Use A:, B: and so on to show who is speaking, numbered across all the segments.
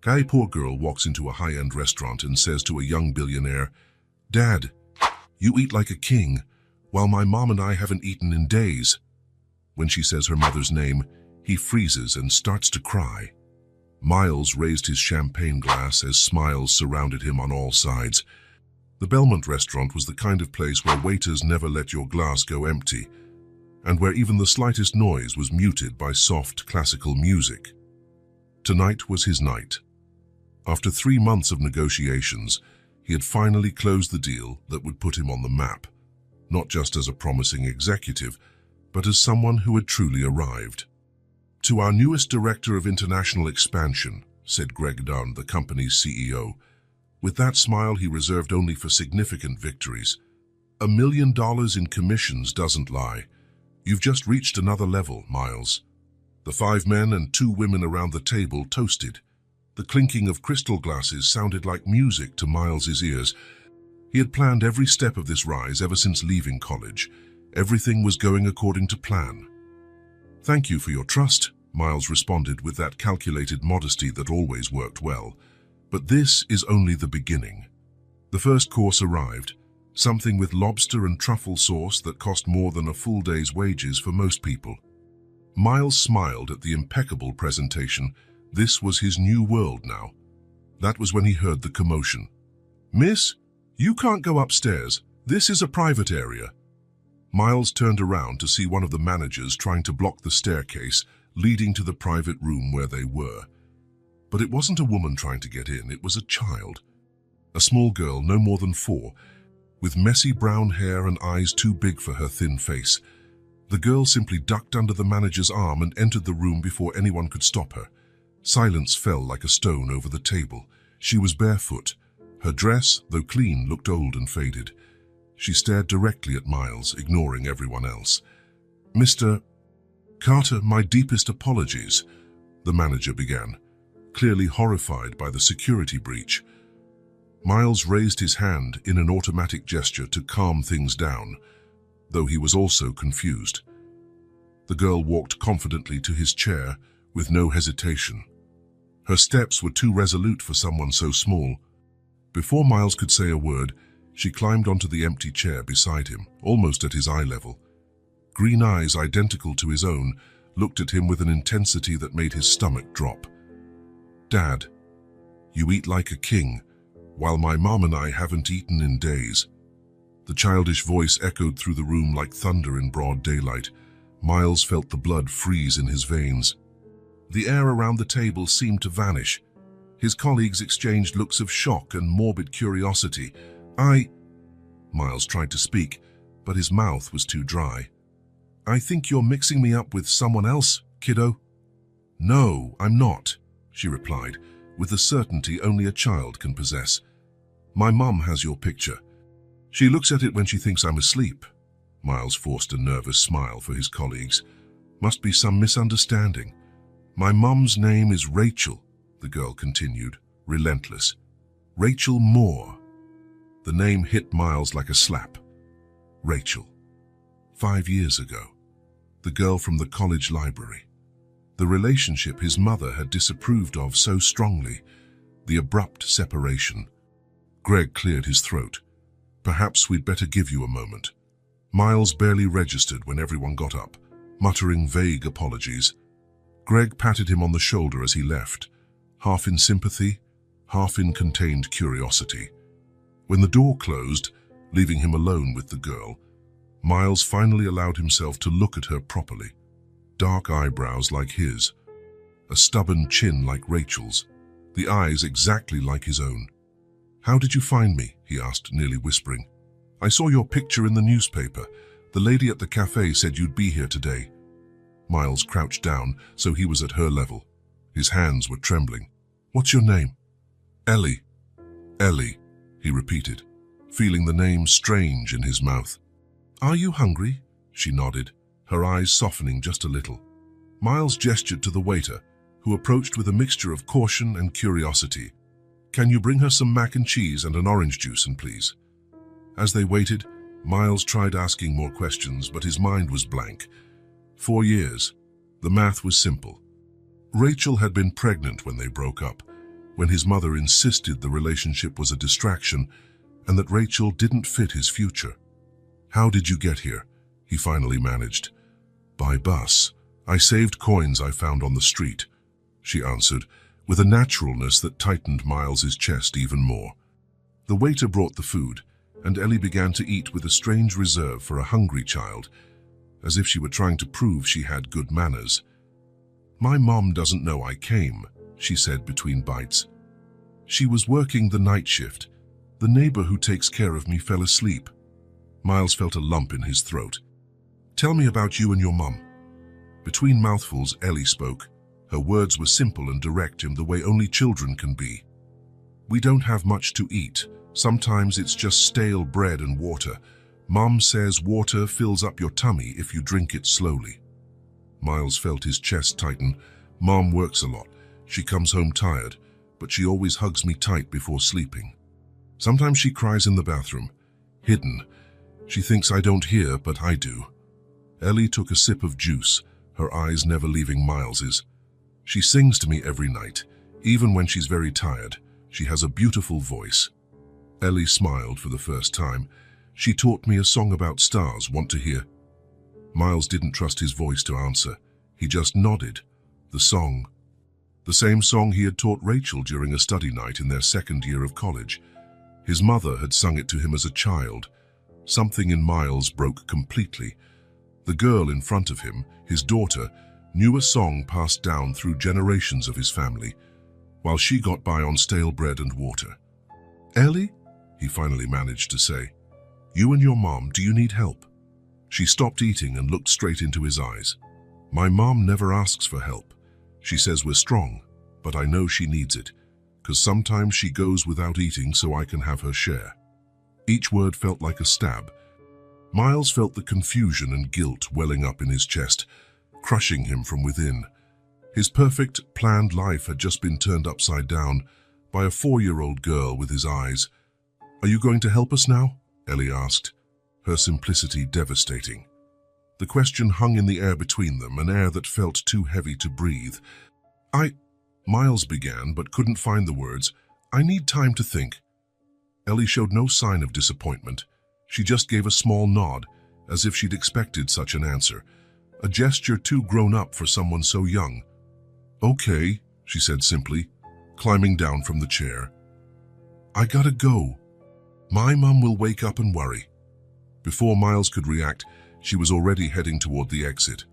A: Poor girl walks into a high-end restaurant and says to a young billionaire, "Dad, you eat like a king, while my mom and I haven't eaten in days." When she says her mother's name, he freezes and starts to cry. Miles raised his champagne glass as smiles surrounded him on all sides. The Belmont restaurant was the kind of place where waiters never let your glass go empty, and where even the slightest noise was muted by soft classical music. Tonight was his night. After 3 months of negotiations, he had finally closed the deal that would put him on the map, not just as a promising executive, but as someone who had truly arrived. "To our newest director of international expansion," said Greg Dunn, the company's CEO. With that smile he reserved only for significant victories. $1 million in commissions doesn't lie. You've just reached another level, Miles. The 5 men and 2 women around the table toasted. The clinking of crystal glasses sounded like music to Miles's ears. He had planned every step of this rise ever since leaving college. Everything was going according to plan. "Thank you for your trust," Miles responded with that calculated modesty that always worked well. But this is only the beginning. The first course arrived, something with lobster and truffle sauce that cost more than a full day's wages for most people. Miles smiled at the impeccable presentation. This was his new world now. That was when he heard the commotion. "Miss, you can't go upstairs. This is a private area." Miles turned around to see one of the managers trying to block the staircase leading to the private room where they were. But it wasn't a woman trying to get in, it was a child. A small girl, no more than 4, with messy brown hair and eyes too big for her thin face. The girl simply ducked under the manager's arm and entered the room before anyone could stop her. Silence fell like a stone over the table. She was barefoot. Her dress, though clean, looked old and faded. She stared directly at Miles, ignoring everyone else. "Mr. Carter, my deepest apologies," the manager began, clearly horrified by the security breach. Miles raised his hand in an automatic gesture to calm things down, though he was also confused. The girl walked confidently to his chair with no hesitation. Her steps were too resolute for someone so small. Before Miles could say a word, she climbed onto the empty chair beside him, almost at his eye level. Green eyes identical to his own looked at him with an intensity that made his stomach drop. "Dad, you eat like a king, while my mom and I haven't eaten in days." The childish voice echoed through the room like thunder in broad daylight. Miles felt the blood freeze in his veins. The air around the table seemed to vanish. His colleagues exchanged looks of shock and morbid curiosity. Miles tried to speak, but his mouth was too dry. "I think you're mixing me up with someone else, kiddo." "No, I'm not," she replied, with the certainty only a child can possess. "My mum has your picture. She looks at it when she thinks I'm asleep." Miles forced a nervous smile for his colleagues. "Must be some misunderstanding. My mum's name is Rachel," the girl continued, relentless. "Rachel Moore." The name hit Miles like a slap. Rachel. 5 years ago. The girl from the college library. The relationship his mother had disapproved of so strongly. The abrupt separation. Greg cleared his throat. "Perhaps we'd better give you a moment." Miles barely registered when everyone got up, muttering vague apologies. Greg patted him on the shoulder as he left, half in sympathy, half in contained curiosity. When the door closed, leaving him alone with the girl, Miles finally allowed himself to look at her properly. Dark eyebrows like his, a stubborn chin like Rachel's, the eyes exactly like his own. "How did you find me?" he asked, nearly whispering. "I saw your picture in the newspaper. The lady at the cafe said you'd be here today." Miles crouched down, so he was at her level. His hands were trembling. "What's your name?" "Ellie." "Ellie," he repeated, feeling the name strange in his mouth. "Are you hungry?" She nodded, her eyes softening just a little. Miles gestured to the waiter, who approached with a mixture of caution and curiosity. "Can you bring her some mac and cheese and an orange juice, and please?" As they waited, Miles tried asking more questions, but his mind was blank. 4 years. The math was simple. Rachel had been pregnant when they broke up. when his mother insisted the relationship was a distraction and that Rachel didn't fit his future. "How did you get here?" he finally managed. "By bus. I saved coins I found on the street," she answered, with a naturalness that tightened Miles's chest even more. The waiter brought the food, and Ellie began to eat with a strange reserve for a hungry child, as if she were trying to prove she had good manners. "My mom doesn't know I came," she said between bites. "She was working the night shift. The neighbor who takes care of me fell asleep." Miles felt a lump in his throat. "Tell me about you and your mom." Between mouthfuls, Ellie spoke. Her words were simple and direct in the way only children can be. "We don't have much to eat. Sometimes it's just stale bread and water. Mom says water fills up your tummy if you drink it slowly." Miles felt his chest tighten. "Mom works a lot. She comes home tired, but she always hugs me tight before sleeping. Sometimes she cries in the bathroom, hidden. She thinks I don't hear, but I do." Ellie took a sip of juice, her eyes never leaving Miles's. "She sings to me every night, even when she's very tired. She has a beautiful voice." Ellie smiled for the first time. "She taught me a song about stars. Want to hear?" Miles didn't trust his voice to answer. He just nodded. The song. The same song he had taught Rachel during a study night in their second year of college. His mother had sung it to him as a child. Something in Miles broke completely. The girl in front of him, his daughter, knew a song passed down through generations of his family, while she got by on stale bread and water. "Ellie," he finally managed to say, "you and your mom, do you need help?" She stopped eating and looked straight into his eyes. "My mom never asks for help. She says we're strong, but I know she needs it, 'cause sometimes she goes without eating so I can have her share." Each word felt like a stab. Miles felt the confusion and guilt welling up in his chest, crushing him from within. His perfect, planned life had just been turned upside down by a 4-year-old girl with his eyes. "Are you going to help us now?" Ellie asked, her simplicity devastating. The question hung in the air between them, an air that felt too heavy to breathe. Miles began, but couldn't find the words. "I need time to think." Ellie showed no sign of disappointment. She just gave a small nod, as if she'd expected such an answer, a gesture too grown up for someone so young. "Okay," she said simply, climbing down from the chair. "I gotta go. My mom will wake up and worry." Before Miles could react, she was already heading toward the exit.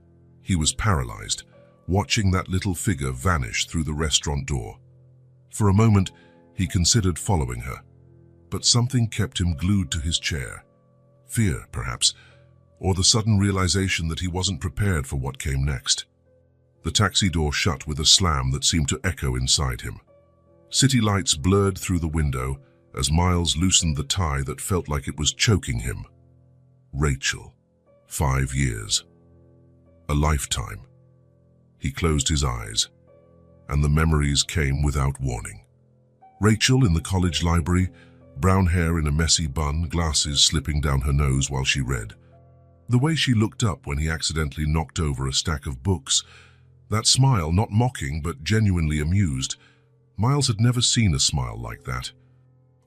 A: He was paralyzed, watching that little figure vanish through the restaurant door. For a moment, he considered following her, but something kept him glued to his chair. Fear, perhaps, or the sudden realization that he wasn't prepared for what came next. The taxi door shut with a slam that seemed to echo inside him. City lights blurred through the window as Miles loosened the tie that felt like it was choking him. Rachel. 5 years. A lifetime. He closed his eyes, and the memories came without warning. Rachel in the college library, brown hair in a messy bun, glasses slipping down her nose while she read. The way she looked up when he accidentally knocked over a stack of books, that smile, not mocking but genuinely amused. Miles had never seen a smile like that.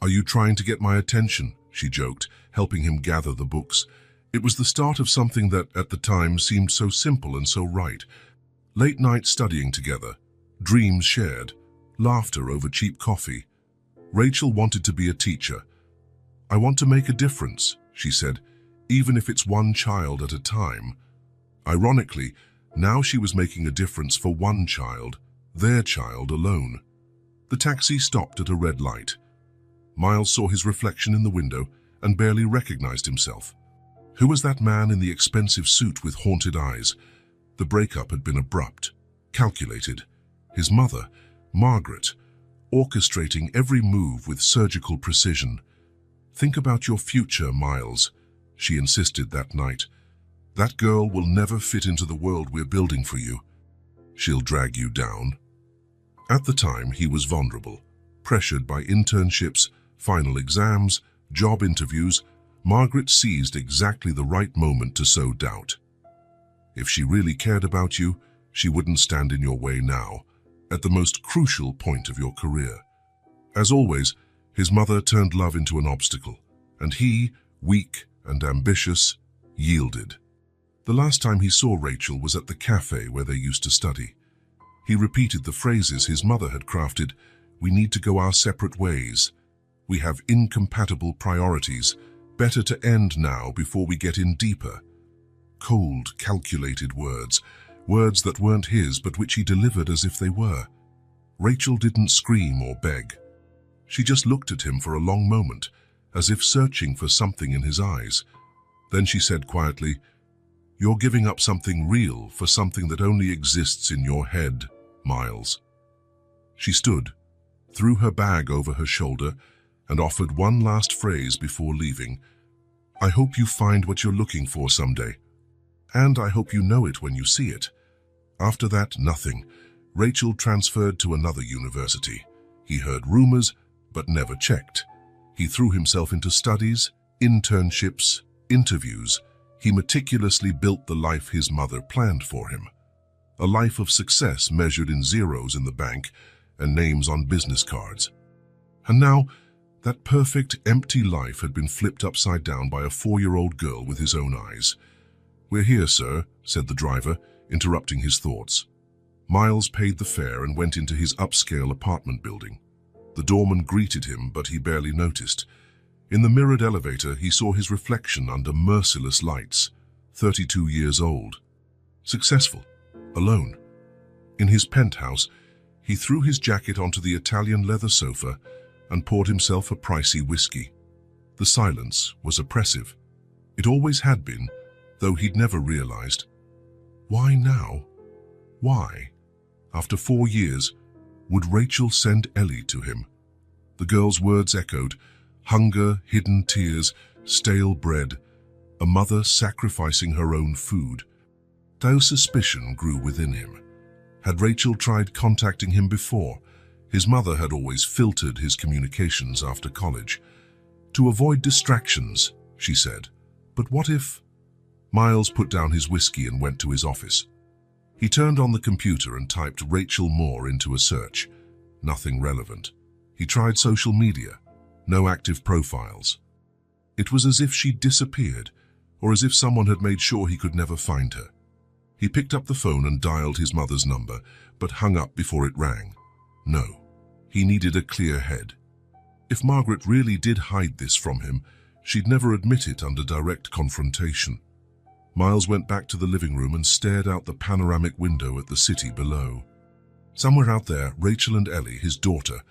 A: "Are you trying to get my attention?" she joked, helping him gather the books. It was the start of something that, at the time, seemed so simple and so right. Late nights studying together, dreams shared, laughter over cheap coffee. Rachel wanted to be a teacher. "I want to make a difference," she said, "even if it's one child at a time." Ironically, now she was making a difference for one child, their child alone. The taxi stopped at a red light. Miles saw his reflection in the window and barely recognized himself. Who was that man in the expensive suit with haunted eyes? The breakup had been abrupt, calculated. His mother, Margaret, orchestrating every move with surgical precision. "Think about your future, Miles," she insisted that night. "That girl will never fit into the world we're building for you. She'll drag you down." At the time, he was vulnerable, pressured by internships, final exams, job interviews. Margaret seized exactly the right moment to sow doubt. If she really cared about you, she wouldn't stand in your way now, at the most crucial point of your career. As always, his mother turned love into an obstacle, and he, weak and ambitious, yielded. The last time he saw Rachel was at the cafe where they used to study. He repeated the phrases his mother had crafted: "We need to go our separate ways. We have incompatible priorities. Better to end now before we get in deeper." Cold, calculated words, words that weren't his but which he delivered as if they were. Rachel didn't scream or beg. She just looked at him for a long moment, as if searching for something in his eyes. Then she said quietly, "You're giving up something real for something that only exists in your head, Miles." She stood, threw her bag over her shoulder, and offered one last phrase before leaving. "I hope you find what you're looking for someday. And I hope you know it when you see it." After that, nothing. Rachel transferred to another university. He heard rumors, but never checked. He threw himself into studies, internships, interviews. He meticulously built the life his mother planned for him. A life of success measured in zeros in the bank and names on business cards. And now, that perfect, empty life had been flipped upside down by a 4-year-old girl with his own eyes. "We're here, sir," said the driver, interrupting his thoughts. Miles paid the fare and went into his upscale apartment building. The doorman greeted him, but he barely noticed. In the mirrored elevator, he saw his reflection under merciless lights. 32 years old. Successful. Alone. In his penthouse, he threw his jacket onto the Italian leather sofa and poured himself a pricey whiskey. The silence was oppressive. It always had been, though he'd never realized. Why now? Why? After 4 years, would Rachel send Ellie to him? The girl's words echoed: hunger, hidden tears, stale bread, a mother sacrificing her own food. Though suspicion grew within him. Had Rachel tried contacting him before? His mother had always filtered his communications after college. "To avoid distractions," she said. But what if... Miles put down his whiskey and went to his office. He turned on the computer and typed Rachel Moore into a search. Nothing relevant. He tried social media. No active profiles. It was as if she'd disappeared, or as if someone had made sure he could never find her. He picked up the phone and dialed his mother's number, but hung up before it rang. No, he needed a clear head. If Margaret really did hide this from him, she'd never admit it under direct confrontation. Miles went back to the living room and stared out the panoramic window at the city below. Somewhere out there, Rachel and Ellie, his daughter,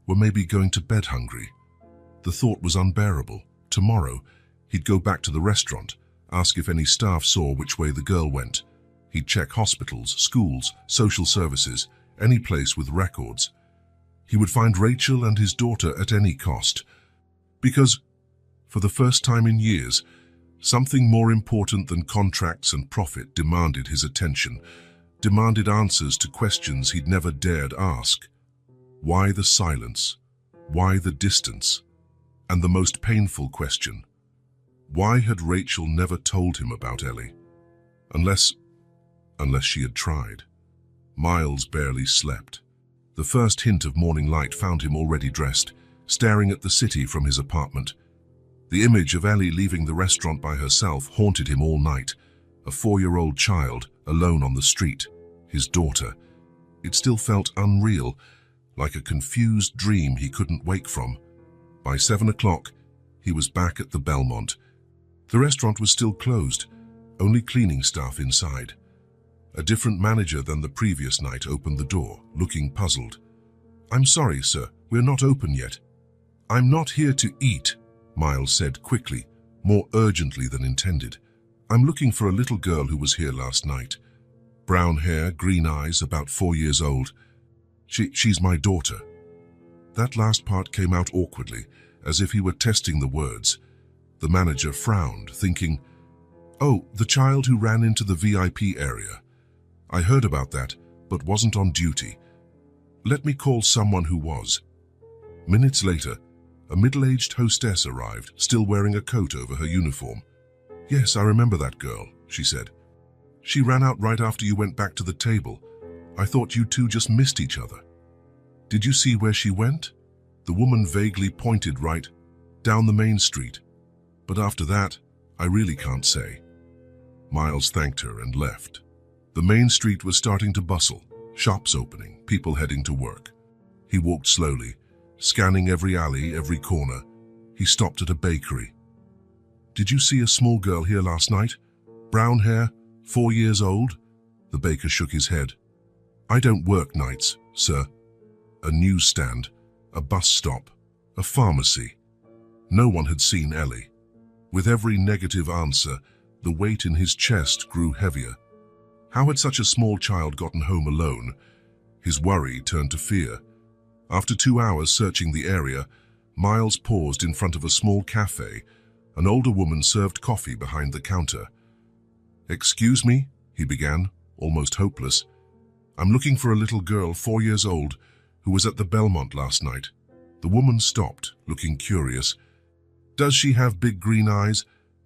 A: were maybe going to bed hungry. The thought was unbearable. Tomorrow, he'd go back to the restaurant, ask if any staff saw which way the girl went. He'd check hospitals, schools, social services, any place with records. He would find Rachel and his daughter at any cost. Because, for the first time in years, something more important than contracts and profit demanded his attention, demanded answers to questions he'd never dared ask. Why the silence? Why the distance? And the most painful question, why had Rachel never told him about Ellie? Unless she had tried. Miles barely slept. The first hint of morning light found him already dressed, staring at the city from his apartment. The image of Ellie leaving the restaurant by herself haunted him all night. A 4-year-old child, alone on the street, his daughter. It still felt unreal, like a confused dream he couldn't wake from. By 7 o'clock, he was back at the Belmont. The restaurant was still closed, only cleaning staff inside. A different manager than the previous night opened the door, looking puzzled. "I'm sorry, sir, we're not open yet." "I'm not here to eat," Miles said quickly, more urgently than intended. "I'm looking for a little girl who was here last night. Brown hair, green eyes, about 4 years old. She's my daughter." That last part came out awkwardly, as if he were testing the words. The manager frowned, thinking, "Oh, the child who ran into the VIP area. I heard about that, but wasn't on duty. Let me call someone who was." Minutes later, a middle-aged hostess arrived, still wearing a coat over her uniform. "Yes, I remember that girl," she said. "She ran out right after you went back to the table. I thought you two just missed each other." "Did you see where she went?" The woman vaguely pointed right down the main street. But after that, I really can't say. Miles thanked her and left. The main street was starting to bustle, shops opening, people heading to work. He walked slowly, scanning every alley, every corner. He stopped at a bakery. "Did you see a small girl here last night? Brown hair, 4 years old?" The baker shook his head. "I don't work nights, sir." A newsstand, a bus stop, a pharmacy. No one had seen Ellie. With every negative answer, the weight in his chest grew heavier. How had such a small child gotten home alone? His worry turned to fear. After 2 hours searching the area, Miles paused in front of a small cafe. An older woman served coffee behind the counter. "Excuse me," he began, almost hopeless. "I'm looking for a little girl, 4 years old, who was at the Belmont last night." The woman stopped, looking curious. "Does she have big green eyes?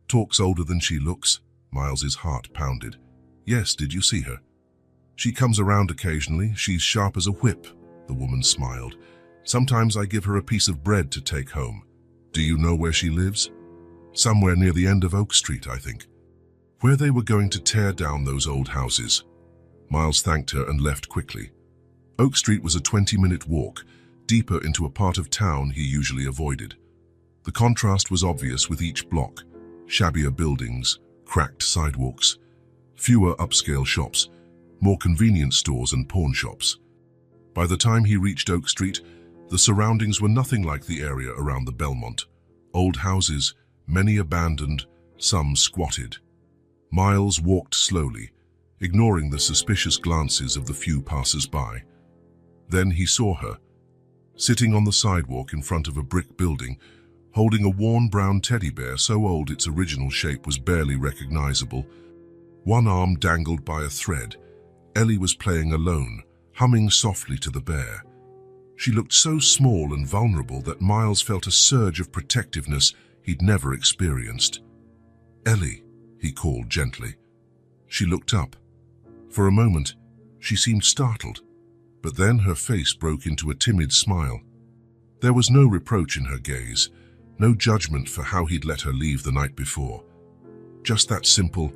A: Talks older than she looks?" Miles's heart pounded. "Yes, did you see her?" "She comes around occasionally. She's sharp as a whip." The woman smiled. "Sometimes I give her a piece of bread to take home." "Do you know where she lives?" "Somewhere near the end of Oak Street, I think." Where they were going to tear down those old houses. Miles thanked her and left quickly. Oak Street was a 20-minute walk, deeper into a part of town he usually avoided. The contrast was obvious with each block: shabbier buildings, cracked sidewalks, fewer upscale shops, more convenience stores and pawn shops. By the time he reached Oak Street, the surroundings were nothing like the area around the Belmont. Old houses, many abandoned, some squatted. Miles walked slowly, ignoring the suspicious glances of the few passers-by. Then he saw her, sitting on the sidewalk in front of a brick building, holding a worn brown teddy bear so old its original shape was barely recognizable. One arm dangled by a thread. Ellie was playing alone, humming softly to the bear. She looked so small and vulnerable that Miles felt a surge of protectiveness he'd never experienced. "Ellie," he called gently. She looked up. For a moment, she seemed startled, but then her face broke into a timid smile. There was no reproach in her gaze, no judgment for how he'd let her leave the night before. Just that simple,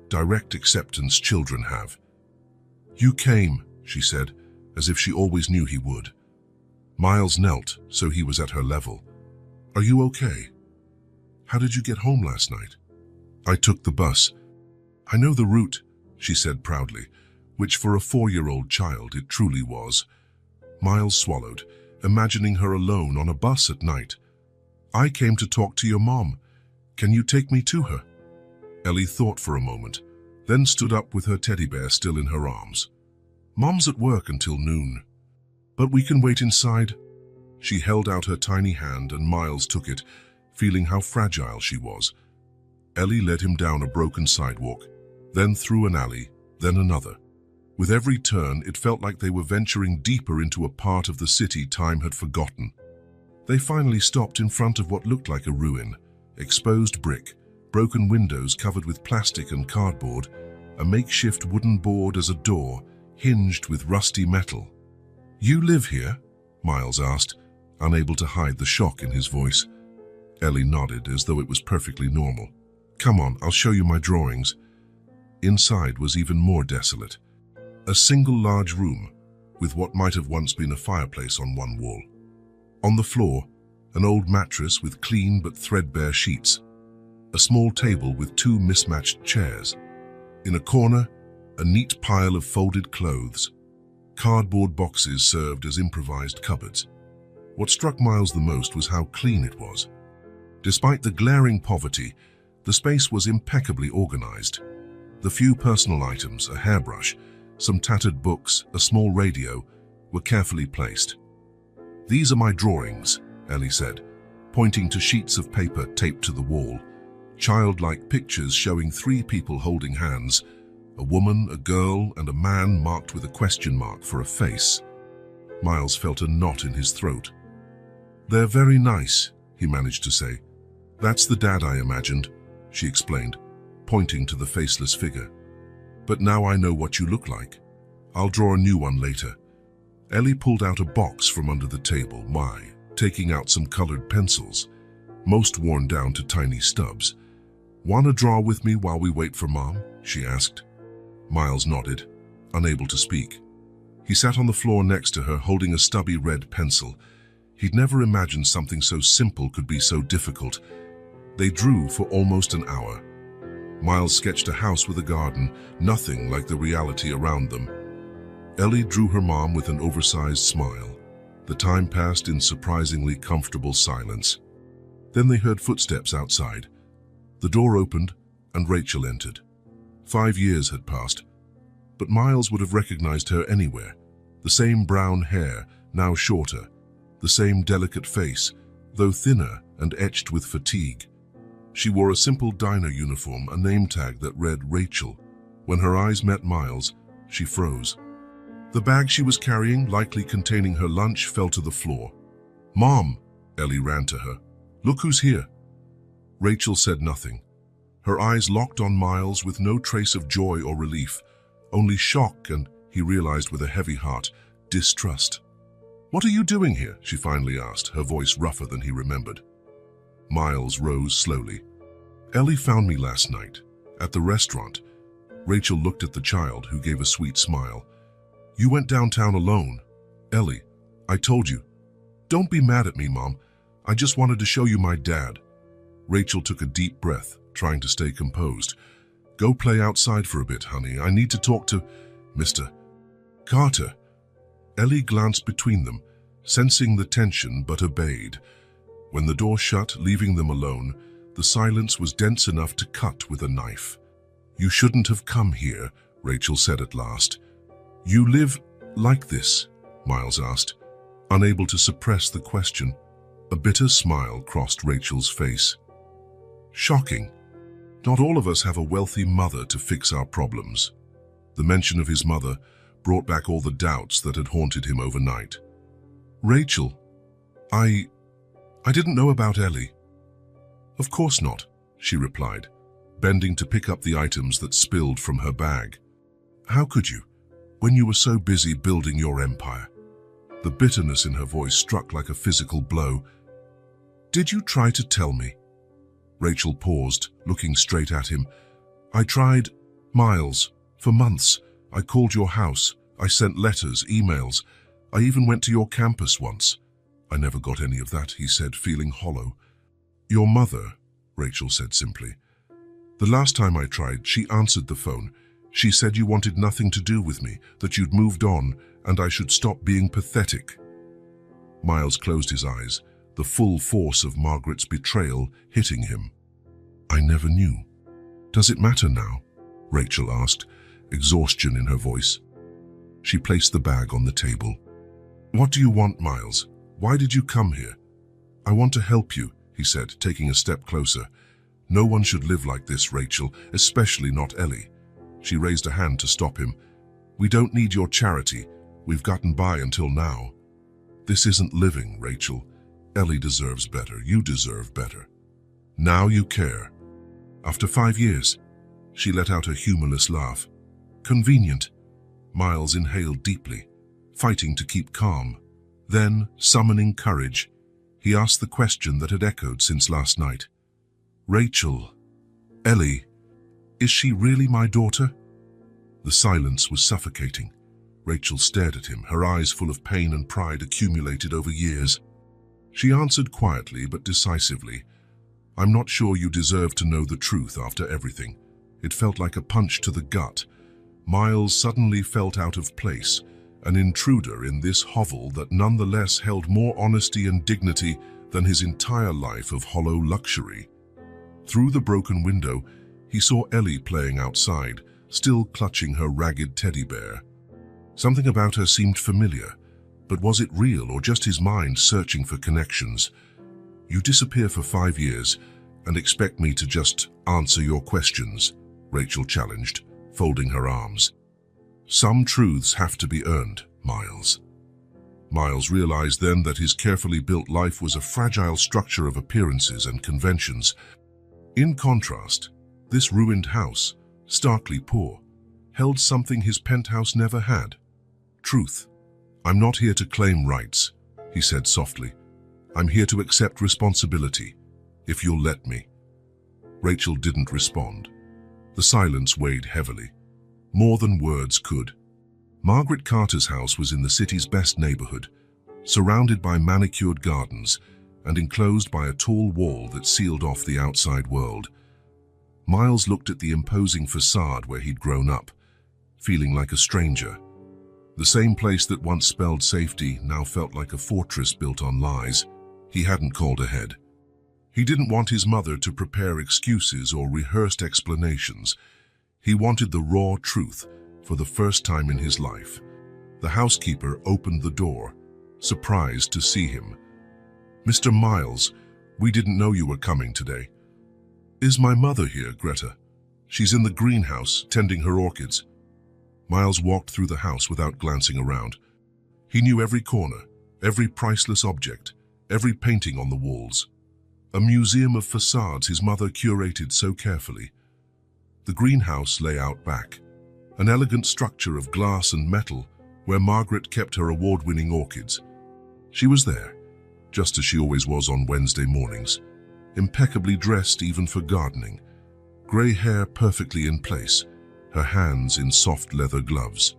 A: direct acceptance children have. "You came," she said, as if she always knew he would. Miles knelt, so he was at her level. "Are you okay? How did you get home last night?" "I took the bus." "I know the route," she said proudly, which for a 4-year-old child it truly was. Miles swallowed, imagining her alone on a bus at night. "I came to talk to your mom. Can you take me to her?" Ellie thought for a moment, then stood up with her teddy bear still in her arms. "Mom's at work until noon. But we can wait inside." She held out her tiny hand and Miles took it, feeling how fragile she was. Ellie led him down a broken sidewalk, then through an alley, then another. With every turn, it felt like they were venturing deeper into a part of the city time had forgotten. They finally stopped in front of what looked like a ruin: exposed brick, broken windows covered with plastic and cardboard, a makeshift wooden board as a door, hinged with rusty metal. "You live here?" Miles asked, unable to hide the shock in his voice. Ellie nodded as though it was perfectly normal. "Come on, I'll show you my drawings." Inside was even more desolate. A single large room, with what might have once been a fireplace on one wall. On the floor, an old mattress with clean but threadbare sheets. A small table with 2 mismatched chairs. In a corner, a neat pile of folded clothes. Cardboard boxes served as improvised cupboards. What struck Miles the most was how clean it was. Despite the glaring poverty, the space was impeccably organized. The few personal items, a hairbrush, some tattered books, a small radio, were carefully placed. "These are my drawings," Ellie said, pointing to sheets of paper taped to the wall. Childlike pictures showing 3 people holding hands, a woman, a girl, and a man marked with a question mark for a face. Miles felt a knot in his throat. "They're very nice," he managed to say. "That's the dad I imagined," she explained, pointing to the faceless figure. "But now I know what you look like. I'll draw a new one later." Ellie pulled out a box from under the table. "My, taking out some colored pencils, most worn down to tiny stubs. "Wanna draw with me while we wait for Mom?" she asked. Miles nodded, unable to speak. He sat on the floor next to her, holding a stubby red pencil. He'd never imagined something so simple could be so difficult. They drew for almost an hour. Miles sketched a house with a garden, nothing like the reality around them. Ellie drew her mom with an oversized smile. The time passed in surprisingly comfortable silence. Then they heard footsteps outside. The door opened, and Rachel entered. 5 years had passed, but Miles would have recognized her anywhere. The same brown hair, now shorter. The same delicate face, though thinner and etched with fatigue. She wore a simple diner uniform, a name tag that read Rachel. When her eyes met Miles, she froze. The bag she was carrying, likely containing her lunch, fell to the floor. "Mom!" Ellie ran to her. "Look who's here." Rachel said nothing. Her eyes locked on Miles with no trace of joy or relief, only shock and, he realized with a heavy heart, distrust. "What are you doing here?" she finally asked, her voice rougher than he remembered. Miles rose slowly. "Ellie found me last night, at the restaurant." Rachel looked at the child, who gave a sweet smile. "You went downtown alone. Ellie, I told you." "Don't be mad at me, Mom. I just wanted to show you my dad." Rachel took a deep breath, trying to stay composed. "Go play outside for a bit, honey. I need to talk to Mr. Carter." Ellie glanced between them, sensing the tension, but obeyed. When the door shut, leaving them alone, the silence was dense enough to cut with a knife. "You shouldn't have come here," Rachel said at last. "You live like this?" Miles asked, unable to suppress the question. A bitter smile crossed Rachel's face. "Shocking. Not all of us have a wealthy mother to fix our problems." The mention of his mother brought back all the doubts that had haunted him overnight. "Rachel, I didn't know about Ellie." "Of course not," she replied, bending to pick up the items that spilled from her bag. "How could you, when you were so busy building your empire?" The bitterness in her voice struck like a physical blow. "Did you try to tell me?" Rachel paused, looking straight at him. "I tried, Miles, for months. I called your house. I sent letters, emails. I even went to your campus once." "I never got any of that," he said, feeling hollow. "Your mother," Rachel said simply. "The last time I tried, she answered the phone. She said you wanted nothing to do with me, that you'd moved on, and I should stop being pathetic." Miles closed his eyes, the full force of Margaret's betrayal hitting him. "I never knew." "Does it matter now?" Rachel asked, exhaustion in her voice. She placed the bag on the table. "What do you want, Miles? Why did you come here?" "I want to help you," he said, taking a step closer. "No one should live like this, Rachel, especially not Ellie." She raised a hand to stop him. "We don't need your charity. We've gotten by until now." "This isn't living, Rachel. Ellie deserves better. You deserve better. Now you care." "After 5 years?" She let out a humorless laugh. "Convenient." Miles inhaled deeply, fighting to keep calm. Then, summoning courage, he asked the question that had echoed since last night. "Rachel, Ellie, is she really my daughter?" The silence was suffocating. Rachel stared at him, her eyes full of pain and pride accumulated over years. She answered quietly but decisively, "I'm not sure you deserve to know the truth after everything." It felt like a punch to the gut. Miles suddenly felt out of place, an intruder in this hovel that nonetheless held more honesty and dignity than his entire life of hollow luxury. Through the broken window, he saw Ellie playing outside, still clutching her ragged teddy bear. Something about her seemed familiar, but was it real or just his mind searching for connections? "You disappear for 5 years and expect me to just answer your questions," Rachel challenged, folding her arms. "Some truths have to be earned, Miles." Miles realized then that his carefully built life was a fragile structure of appearances and conventions. In contrast, this ruined house, starkly poor, held something his penthouse never had: truth. "I'm not here to claim rights," he said softly. I'm here to accept responsibility, if you'll let me. Rachel didn't respond. The silence weighed heavily, more than words could. Margaret Carter's house was in the city's best neighborhood, surrounded by manicured gardens and enclosed by a tall wall that sealed off the outside world. Miles looked at the imposing facade where he'd grown up, feeling like a stranger. The same place that once spelled safety now felt like a fortress built on lies. He hadn't called ahead. He didn't want his mother to prepare excuses or rehearsed explanations. He wanted the raw truth for the first time in his life. The housekeeper opened the door, surprised to see him. "Mr. Miles, we didn't know you were coming today." "Is my mother here, Greta? She's in the greenhouse, tending her orchids." Miles walked through the house without glancing around. He knew every corner, every priceless object, every painting on the walls. A museum of facades his mother curated so carefully. The greenhouse lay out back, an elegant structure of glass and metal where Margaret kept her award-winning orchids. She was there, just as she always was on Wednesday mornings, impeccably dressed even for gardening, grey hair perfectly in place, her hands in soft leather gloves.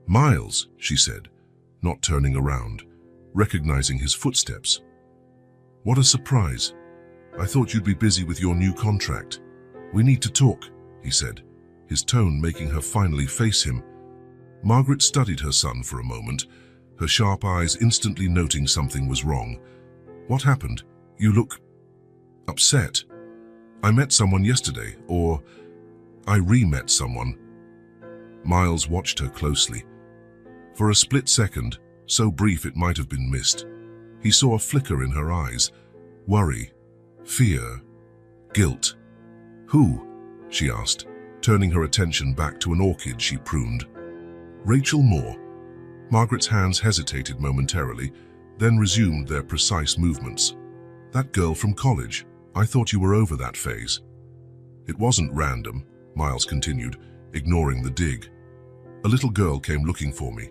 A: "Miles," she said, not turning around, recognizing his footsteps. "What a surprise. I thought you'd be busy with your new contract. We need to talk," he said, his tone making her finally face him. Margaret studied her son for a moment, her sharp eyes instantly noting something was wrong. "What happened? You look upset." "I met someone yesterday, or I re-met someone." Miles watched her closely. For a split second, so brief it might have been missed, he saw a flicker in her eyes. Worry, fear, guilt. "Who?" she asked, turning her attention back to an orchid she pruned. "Rachel Moore." Margaret's hands hesitated momentarily, then resumed their precise movements. "That girl from college. I thought you were over that phase." "It wasn't random," Miles continued, ignoring the dig. "A little girl came looking for me.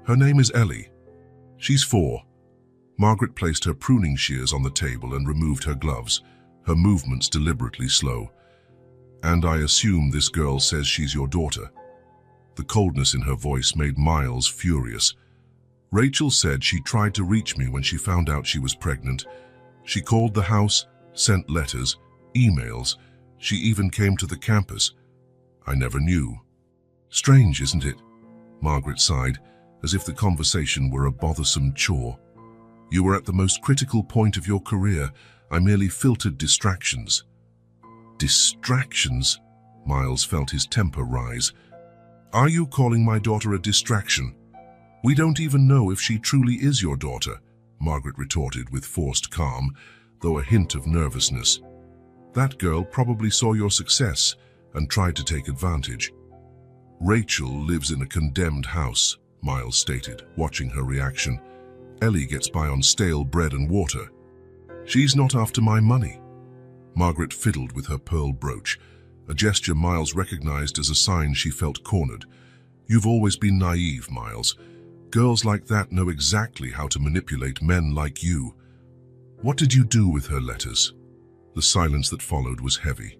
A: Her name is Ellie. She's 4. Margaret placed her pruning shears on the table and removed her gloves, her movements deliberately slow. "And I assume this girl says she's your daughter." The coldness in her voice made Miles furious. "Rachel said she tried to reach me when she found out she was pregnant. She called the house, sent letters, emails. She even came to the campus. I never knew." "Strange, isn't it?" Margaret sighed, as if the conversation were a bothersome chore. "You were at the most critical point of your career. I merely filtered distractions." "Distractions?" Miles felt his temper rise. "Are you calling my daughter a distraction? We don't even know if she truly is your daughter," Margaret retorted with forced calm, though a hint of nervousness. "That girl probably saw your success and tried to take advantage." "Rachel lives in a condemned house," Miles stated, watching her reaction. "Ellie gets by on stale bread and water. She's not after my money." Margaret fiddled with her pearl brooch, a gesture Miles recognized as a sign she felt cornered. "You've always been naive, Miles. Girls like that know exactly how to manipulate men like you." "What did you do with her letters?" The silence that followed was heavy.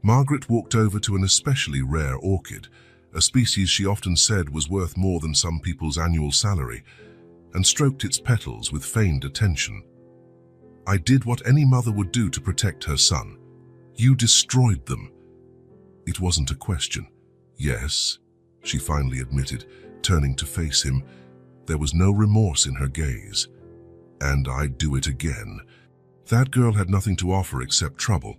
A: Margaret walked over to an especially rare orchid, a species she often said was worth more than some people's annual salary, and stroked its petals with feigned attention. "I did what any mother would do to protect her son. You destroyed them." It wasn't a question. "Yes," she finally admitted, turning to face him. There was no remorse in her gaze. "And I'd do it again." That girl had nothing to offer except trouble.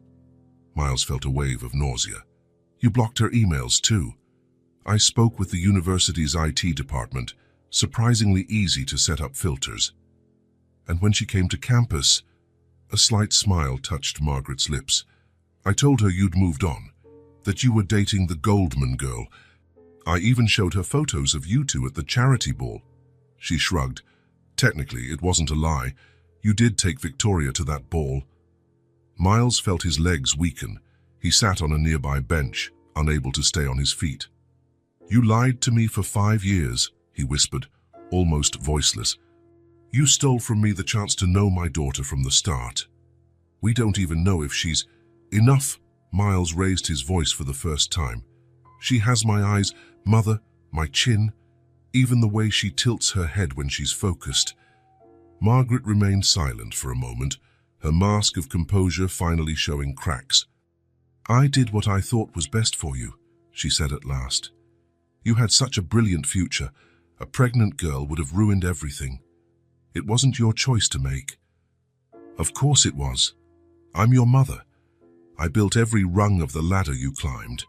A: Miles felt a wave of nausea. "You blocked her emails too." "I spoke with the university's IT department, surprisingly easy to set up filters. And when she came to campus," a slight smile touched Margaret's lips, "I told her you'd moved on, that you were dating the Goldman girl. I even showed her photos of you two at the charity ball." She shrugged. "Technically, it wasn't a lie. You did take Victoria to that ball." Miles felt his legs weaken. He sat on a nearby bench, unable to stay on his feet. "You lied to me for 5 years," he whispered, almost voiceless. You stole from me the chance to know my daughter from the start. We don't even know if she's... Enough! Miles raised his voice for the first time. She has my eyes, Mother, my chin, even the way she tilts her head when she's focused. Margaret remained silent for a moment, her mask of composure finally showing cracks. I did what I thought was best for you, she said at last. You had such a brilliant future. A pregnant girl would have ruined everything. It wasn't your choice to make. Of course it was. I'm your mother. I built every rung of the ladder you climbed.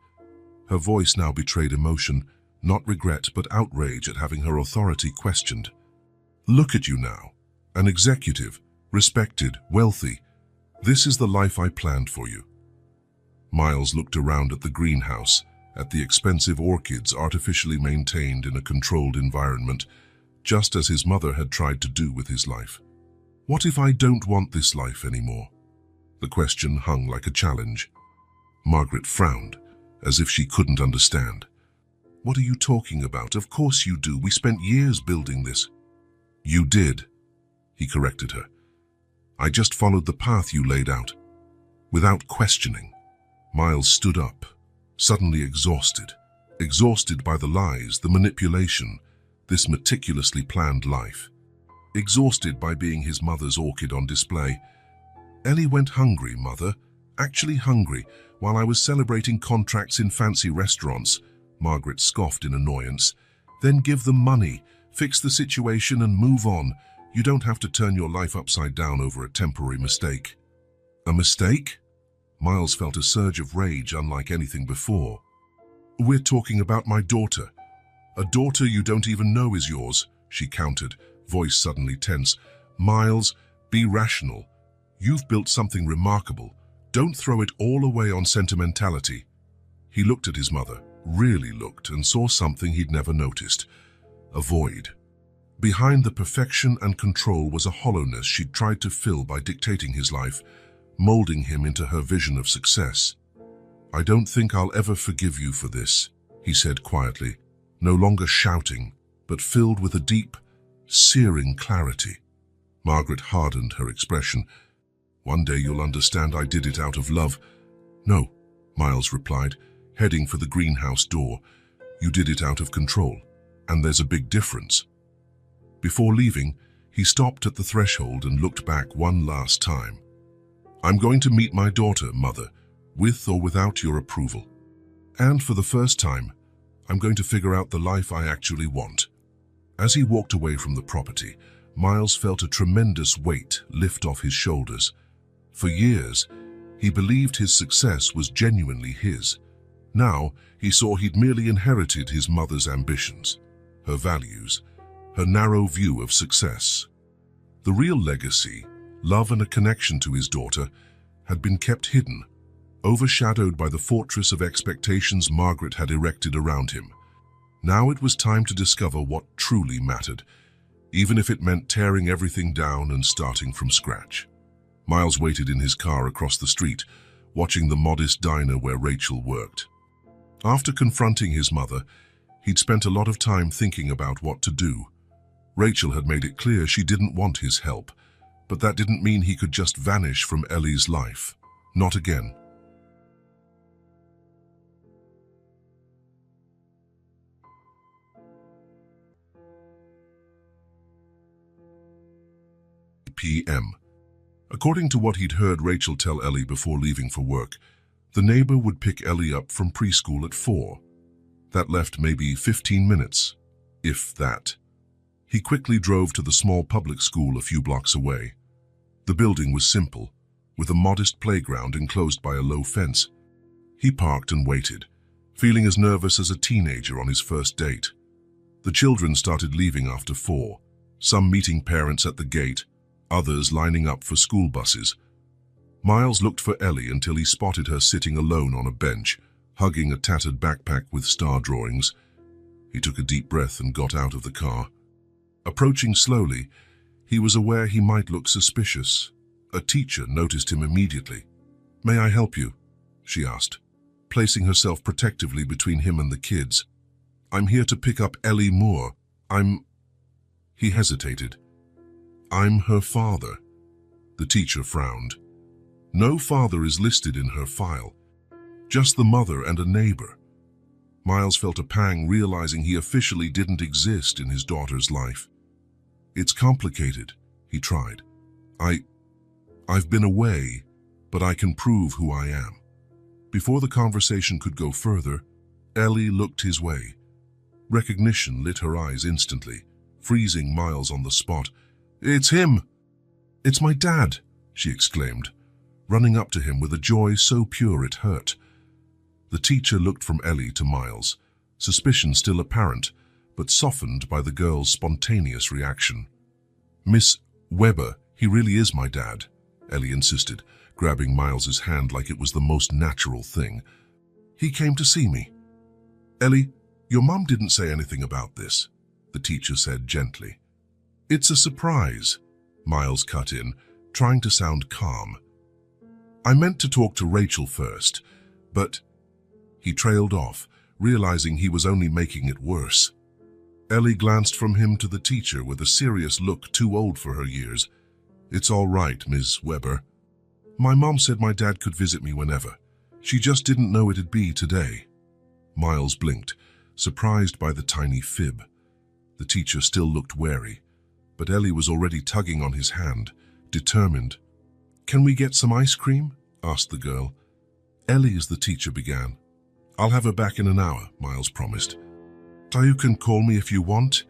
A: Her voice now betrayed emotion, not regret but outrage at having her authority questioned. Look at you now. An executive, respected, wealthy. This is the life I planned for you. Miles looked around at the greenhouse, at the expensive orchids artificially maintained in a controlled environment, just as his mother had tried to do with his life. What if I don't want this life anymore? The question hung like a challenge. Margaret frowned, as if she couldn't understand. What are you talking about? Of course you do. We spent years building this. You did, he corrected her. I just followed the path you laid out. Without questioning, Miles stood up, suddenly exhausted by the lies, the manipulation, this meticulously planned life. Exhausted by being his mother's orchid on display. Ellie went hungry, Mother, actually hungry, while I was celebrating contracts in fancy restaurants, Margaret scoffed in annoyance. Then give them money, fix the situation and move on. You don't have to turn your life upside down over a temporary mistake. A mistake? Miles felt a surge of rage unlike anything before. We're talking about my daughter. A daughter you don't even know is yours, she countered, voice suddenly tense. Miles, be rational. You've built something remarkable. Don't throw it all away on sentimentality. He looked at his mother, really looked, and saw something he'd never noticed. A void. Behind the perfection and control was a hollowness she'd tried to fill by dictating his life, molding him into her vision of success. I don't think I'll ever forgive you for this, he said quietly, no longer shouting, but filled with a deep, searing clarity. Margaret hardened her expression. One day you'll understand I did it out of love. No, Miles replied, heading for the greenhouse door. You did it out of control, and there's a big difference. Before leaving, he stopped at the threshold and looked back one last time. I'm going to meet my daughter, Mother, with or without your approval. And for the first time, I'm going to figure out the life I actually want. As he walked away from the property, Miles felt a tremendous weight lift off his shoulders. For years, he believed his success was genuinely his. Now, he saw he'd merely inherited his mother's ambitions, her values, her narrow view of success. The real legacy, love and a connection to his daughter, had been kept hidden, overshadowed by the fortress of expectations Margaret had erected around him. Now it was time to discover what truly mattered, even if it meant tearing everything down and starting from scratch. Miles waited in his car across the street, watching the modest diner where Rachel worked. After confronting his mother, he'd spent a lot of time thinking about what to do. Rachel had made it clear she didn't want his help, but that didn't mean he could just vanish from Ellie's life. Not again. p.m. According to what he'd heard Rachel tell Ellie before leaving for work, the neighbor would pick Ellie up from preschool at 4. That left maybe 15 minutes, if that. He quickly drove to the small public school a few blocks away. The building was simple, with a modest playground enclosed by a low fence. He parked and waited, feeling as nervous as a teenager on his first date. The children started leaving after 4, some meeting parents at the gate, others lining up for school buses. Miles looked for Ellie until he spotted her sitting alone on a bench, hugging a tattered backpack with star drawings. He took a deep breath and got out of the car. Approaching slowly, he was aware he might look suspicious. A teacher noticed him immediately. "May I help you?" she asked, placing herself protectively between him and the kids. "I'm here to pick up Ellie Moore. He hesitated. I'm her father. The teacher frowned. No father is listed in her file. Just the mother and a neighbor. Miles felt a pang realizing he officially didn't exist in his daughter's life. It's complicated, he tried. I've been away, but I can prove who I am. Before the conversation could go further, Ellie looked his way. Recognition lit her eyes instantly, freezing Miles on the spot. It's him! It's my dad, she exclaimed, running up to him with a joy so pure it hurt. The teacher looked from Ellie to Miles, suspicion still apparent, but softened by the girl's spontaneous reaction. Miss Weber, he really is my dad, Ellie insisted, grabbing Miles's hand like it was the most natural thing. He came to see me. Ellie, your mum didn't say anything about this, the teacher said gently. It's a surprise, Miles cut in, trying to sound calm. I meant to talk to Rachel first, but... He trailed off, realizing he was only making it worse. Ellie glanced from him to the teacher with a serious look too old for her years. It's all right, Ms. Weber. My mom said my dad could visit me whenever. She just didn't know it'd be today. Miles blinked, surprised by the tiny fib. The teacher still looked wary, but Ellie was already tugging on his hand, determined. Can we get some ice cream? Asked the girl. Ellie, as the teacher began. I'll have her back in an hour, Miles promised. You can call me if you want.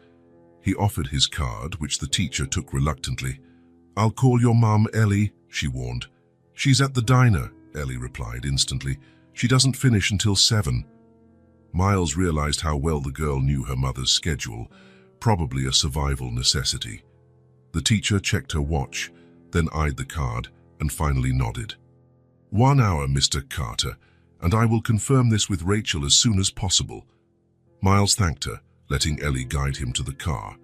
A: He offered his card, which the teacher took reluctantly. I'll call your mum, Ellie, she warned. She's at the diner, Ellie replied instantly. She doesn't finish until 7. Miles realized how well the girl knew her mother's schedule, probably a survival necessity. The teacher checked her watch, then eyed the card and finally nodded. 1 hour, Mr. Carter, and I will confirm this with Rachel as soon as possible. Miles thanked her, letting Ellie guide him to the car.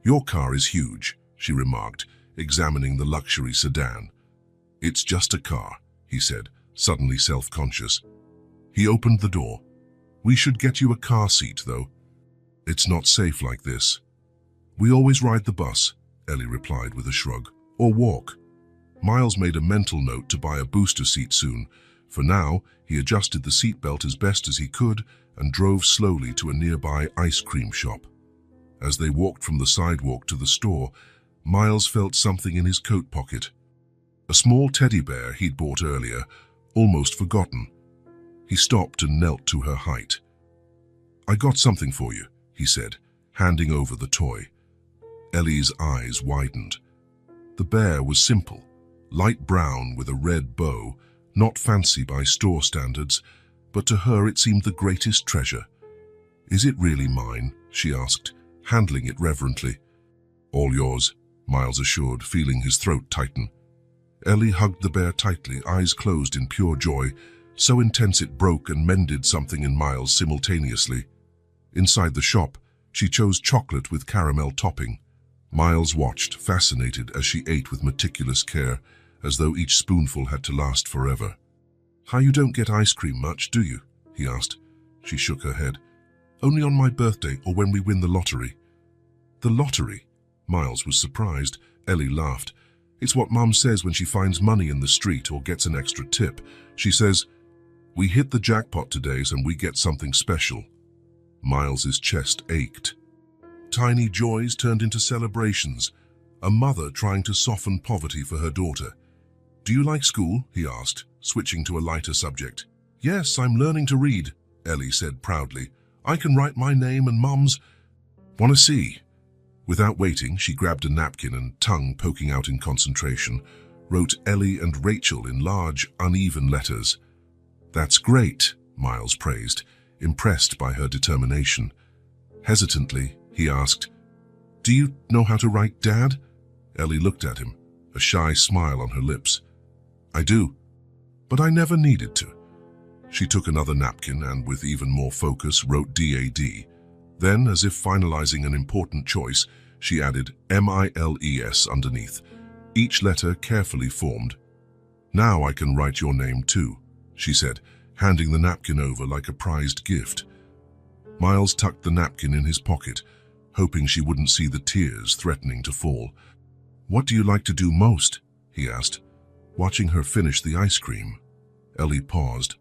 A: Your car is huge, she remarked, examining the luxury sedan. It's just a car, he said, suddenly self-conscious. He opened the door. We should get you a car seat, though. It's not safe like this. We always ride the bus, Ellie replied with a shrug, or walk. Miles made a mental note to buy a booster seat soon. For now, he adjusted the seatbelt as best as he could and drove slowly to a nearby ice cream shop. As they walked from the sidewalk to the store, Miles felt something in his coat pocket. A small teddy bear he'd bought earlier, almost forgotten. He stopped and knelt to her height. I got something for you, he said, handing over the toy. Ellie's eyes widened. The bear was simple, light brown with a red bow, not fancy by store standards, but to her it seemed the greatest treasure. Is it really mine? She asked, handling it reverently. All yours, Miles assured, feeling his throat tighten. Ellie hugged the bear tightly, eyes closed in pure joy, so intense it broke and mended something in Miles simultaneously. Inside the shop, she chose chocolate with caramel topping. Miles watched, fascinated, as she ate with meticulous care, as though each spoonful had to last forever. How you don't get ice cream much, do you? He asked. She shook her head. Only on my birthday or when we win the lottery. The lottery? Miles was surprised. Ellie laughed. It's what Mum says when she finds money in the street or gets an extra tip. She says, we hit the jackpot today and we get something special. Miles's chest ached. Tiny joys turned into celebrations, a mother trying to soften poverty for her daughter. Do you like school? He asked, switching to a lighter subject. Yes, I'm learning to read, Ellie said proudly. I can write my name and Mum's. Want to see? Without waiting, she grabbed a napkin and, tongue poking out in concentration, wrote Ellie and Rachel in large, uneven letters. That's great, Miles praised, impressed by her determination. Hesitantly, he asked, Do you know how to write, Dad? Ellie looked at him, a shy smile on her lips. I do, but I never needed to. She took another napkin and, with even more focus, wrote DAD. Then, as if finalizing an important choice, she added MILES underneath, each letter carefully formed. Now I can write your name too, she said, handing the napkin over like a prized gift. Miles tucked the napkin in his pocket, hoping she wouldn't see the tears threatening to fall. "What do you like to do most?" he asked, watching her finish the ice cream. Ellie paused.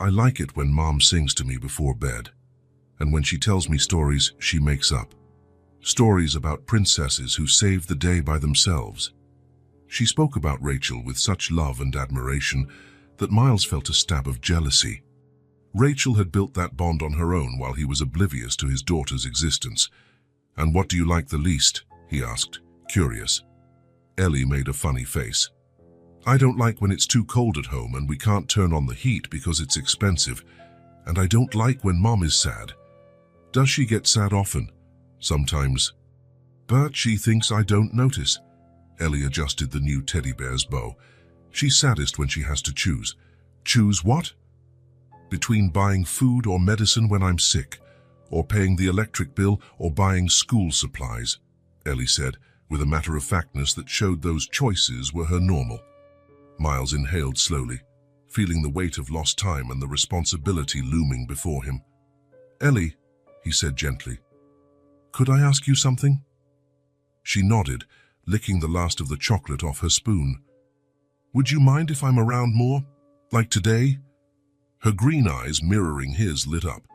A: "I like it when Mom sings to me before bed, and when she tells me stories she makes up. Stories about princesses who saved the day by themselves." She spoke about Rachel with such love and admiration that Miles felt a stab of jealousy. Rachel had built that bond on her own while he was oblivious to his daughter's existence. "And what do you like the least?" he asked, curious. Ellie made a funny face. "I don't like when it's too cold at home and we can't turn on the heat because it's expensive. And I don't like when Mom is sad." "Does she get sad often?" "Sometimes. But she thinks I don't notice." Ellie adjusted the new teddy bear's bow. "She's saddest when she has to choose." "Choose what?" "Between buying food or medicine when I'm sick, or paying the electric bill or buying school supplies," Ellie said, with a matter-of-factness that showed those choices were her normal. Miles inhaled slowly, feeling the weight of lost time and the responsibility looming before him. "Ellie," he said gently, "could I ask you something?" She nodded, licking the last of the chocolate off her spoon. "Would you mind if I'm around more? Like today?" Her green eyes, mirroring his, lit up.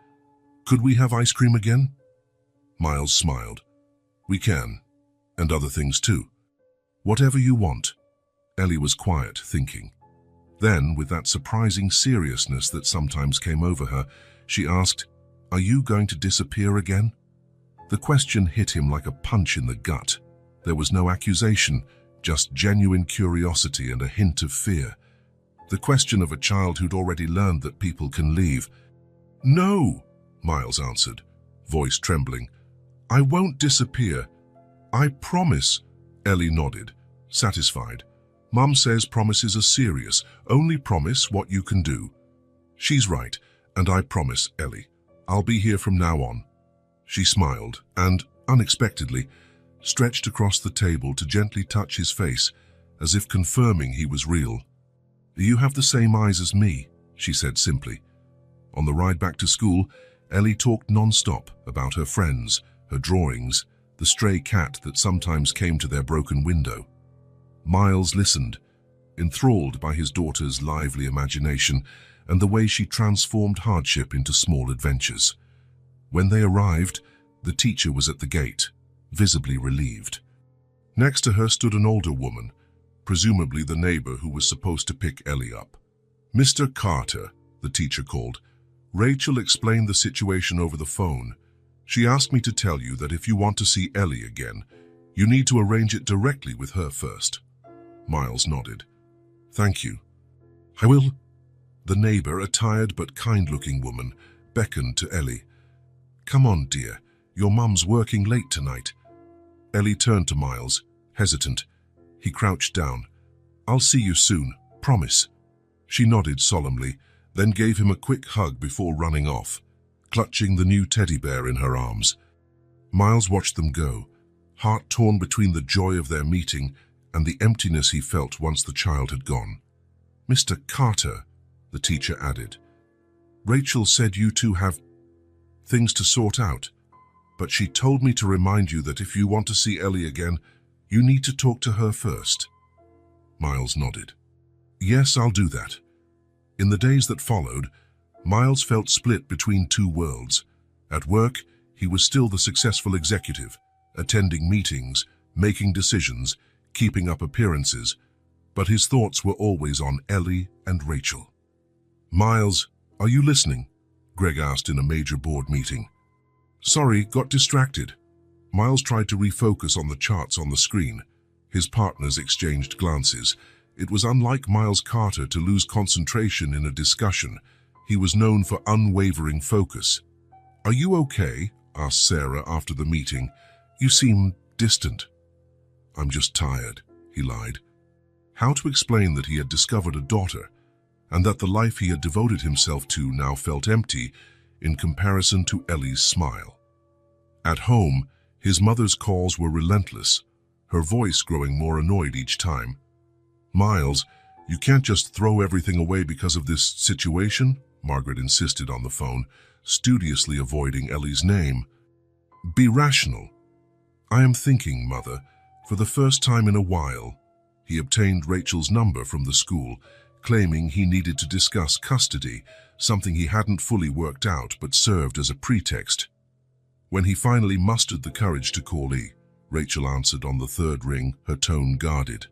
A: "Could we have ice cream again?" Miles smiled. "We can. And other things too. Whatever you want." Ellie was quiet, thinking. Then, with that surprising seriousness that sometimes came over her, she asked, "Are you going to disappear again?" The question hit him like a punch in the gut. There was no accusation, just genuine curiosity and a hint of fear. The question of a child who'd already learned that people can leave. "No," Miles answered, voice trembling. "I won't disappear. I promise." Ellie nodded, satisfied. "Mum says promises are serious. Only promise what you can do." "She's right, and I promise, Ellie. I'll be here from now on." She smiled and, unexpectedly, stretched across the table to gently touch his face, as if confirming he was real. "You have the same eyes as me," she said simply. On the ride back to school, Ellie talked non-stop about her friends, her drawings, the stray cat that sometimes came to their broken window. Miles listened, enthralled by his daughter's lively imagination and the way she transformed hardship into small adventures. When they arrived, the teacher was at the gate, visibly relieved. Next to her stood an older woman, presumably the neighbor who was supposed to pick Ellie up. "Mr. Carter," the teacher called. "Rachel explained the situation over the phone. She asked me to tell you that if you want to see Ellie again, you need to arrange it directly with her first." Miles nodded. "Thank you. I will." The neighbor, a tired but kind-looking woman, beckoned to Ellie. "Come on, dear. Your mum's working late tonight." Ellie turned to Miles, hesitant. He crouched down. "I'll see you soon, promise." She nodded solemnly, then gave him a quick hug before running off, clutching the new teddy bear in her arms. Miles watched them go, heart torn between the joy of their meeting and the emptiness he felt once the child had gone. "Mr. Carter," the teacher added, "Rachel said you two have things to sort out, but she told me to remind you that if you want to see Ellie again, you need to talk to her first." Miles nodded. "Yes, I'll do that." In the days that followed, Miles felt split between two worlds. At work, he was still the successful executive, attending meetings, making decisions, keeping up appearances, but his thoughts were always on Ellie and Rachel. "Miles, are you listening?" Greg asked in a major board meeting. "Sorry, got distracted." Miles tried to refocus on the charts on the screen. His partners exchanged glances. It was unlike Miles Carter to lose concentration in a discussion. He was known for unwavering focus. "Are you okay?" asked Sarah after the meeting. "You seem distant." "I'm just tired," he lied. How to explain that he had discovered a daughter, and that the life he had devoted himself to now felt empty in comparison to Ellie's smile? At home, his mother's calls were relentless, her voice growing more annoyed each time. "Miles, you can't just throw everything away because of this situation," Margaret insisted on the phone, studiously avoiding Ellie's name. "Be rational." "I am thinking, Mother. For the first time in a while, he obtained Rachel's number from the school, claiming he needed to discuss custody, something he hadn't fully worked out but served as a pretext. When he finally mustered the courage to call Rachel answered on the third ring, her tone guarded.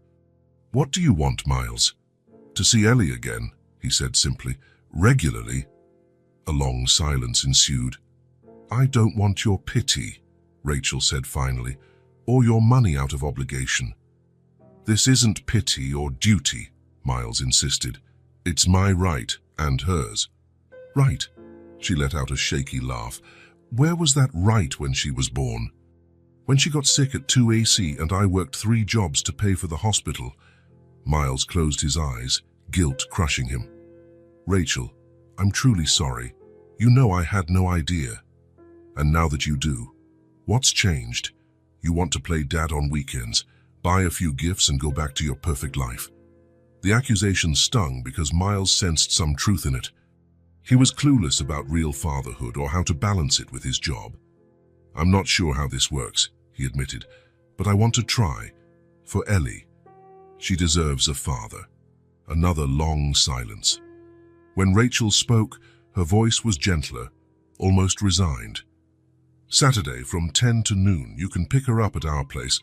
A: "What do you want, Miles?" "To see Ellie again," he said simply. "Regularly?" A long silence ensued. "I don't want your pity," Rachel said finally, "or your money out of obligation." "This isn't pity or duty," Miles insisted. "It's my right and hers." "Right," she let out a shaky laugh. "Where was that right when she was born?" "When she got sick at 2AC and I worked 3 jobs to pay for the hospital." Miles closed his eyes, guilt crushing him. "Rachel, I'm truly sorry. You know I had no idea. And now that you do, what's changed? You want to play dad on weekends, buy a few gifts and go back to your perfect life." The accusation stung because Miles sensed some truth in it. He was clueless about real fatherhood or how to balance it with his job. "I'm not sure how this works," he admitted, "but I want to try. For Ellie. She deserves a father." Another long silence. When Rachel spoke, her voice was gentler, almost resigned. "Saturday from 10 to noon, you can pick her up at our place.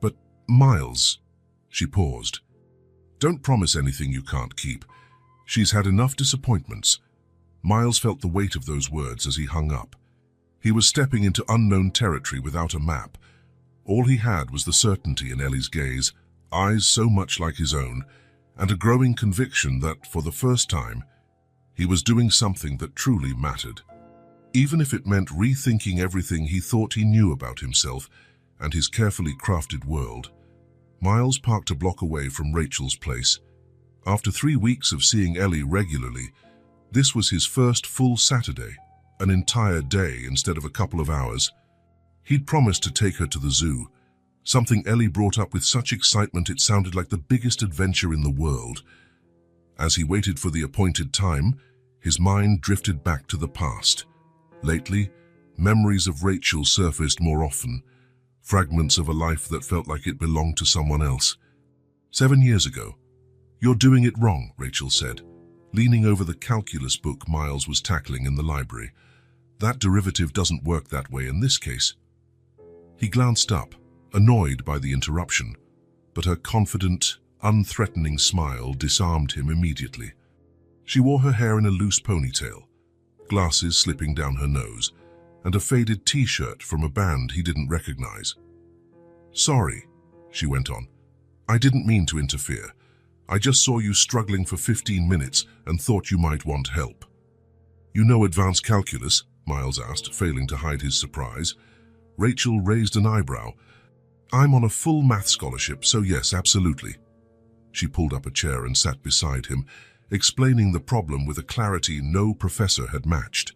A: But, Miles," she paused, "don't promise anything you can't keep. She's had enough disappointments." Miles felt the weight of those words as he hung up. He was stepping into unknown territory without a map. All he had was the certainty in Ellie's gaze, eyes so much like his own, and a growing conviction that, for the first time, he was doing something that truly mattered. Even if it meant rethinking everything he thought he knew about himself and his carefully crafted world. Miles parked a block away from Rachel's place. After 3 weeks of seeing Ellie regularly, this was his first full Saturday, an entire day instead of a couple of hours. He'd promised to take her to the zoo, something Ellie brought up with such excitement it sounded like the biggest adventure in the world. As he waited for the appointed time, his mind drifted back to the past. Lately, memories of Rachel surfaced more often, fragments of a life that felt like it belonged to someone else. 7 years ago. "You're doing it wrong," Rachel said, leaning over the calculus book Miles was tackling in the library. "That derivative doesn't work that way in this case." He glanced up, annoyed by the interruption, but her confident, unthreatening smile disarmed him immediately. She wore her hair in a loose ponytail, glasses slipping down her nose, and a faded t-shirt from a band he didn't recognize. "Sorry," she went on. "I didn't mean to interfere. I just saw you struggling for 15 minutes and thought you might want help." "You know advanced calculus?" Miles asked, failing to hide his surprise. Rachel raised an eyebrow. "I'm on a full math scholarship, so yes, absolutely." She pulled up a chair and sat beside him, explaining the problem with a clarity no professor had matched.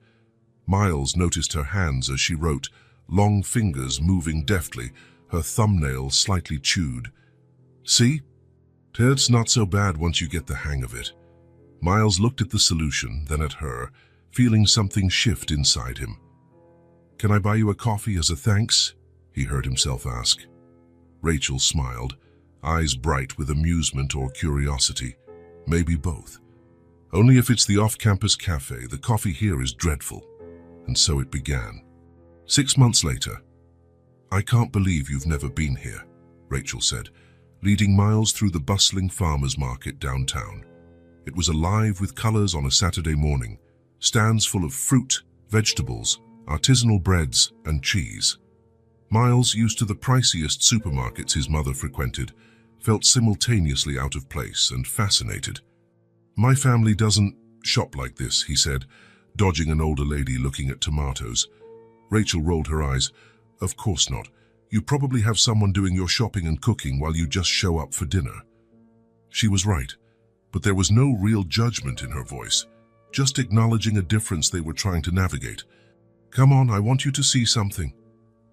A: Miles noticed her hands as she wrote, long fingers moving deftly, her thumbnail slightly chewed. "See? It's not so bad once you get the hang of it." Miles looked at the solution, then at her, feeling something shift inside him. "Can I buy you a coffee as a thanks?" he heard himself ask. Rachel smiled, eyes bright with amusement or curiosity. "Maybe both. Only if it's the off-campus cafe. The coffee here is dreadful." And so it began. 6 months later. "I can't believe you've never been here," Rachel said, leading Miles through the bustling farmers market downtown. It was alive with colors on a Saturday morning, stands full of fruit, vegetables, artisanal breads, and cheese. Miles, used to the priciest supermarkets his mother frequented, felt simultaneously out of place and fascinated. "My family doesn't shop like this," he said, dodging an older lady looking at tomatoes. Rachel rolled her eyes. "Of course not. You probably have someone doing your shopping and cooking while you just show up for dinner." She was right, but there was no real judgment in her voice, just acknowledging a difference they were trying to navigate. "Come on, I want you to see something."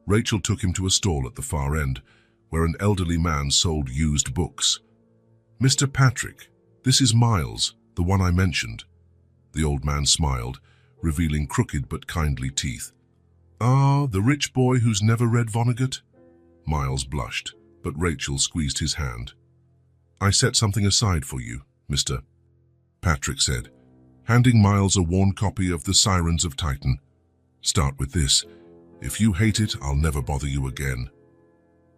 A: Rachel took him to a stall at the far end, where an elderly man sold used books. "Mr. Patrick, this is Miles, the one I mentioned." The old man smiled, revealing crooked but kindly teeth. "Ah, the rich boy who's never read Vonnegut?" Miles blushed, but Rachel squeezed his hand. "I set something aside for you, Mr. Patrick said, handing Miles a worn copy of The Sirens of Titan. "Start with this. If you hate it, I'll never bother you again."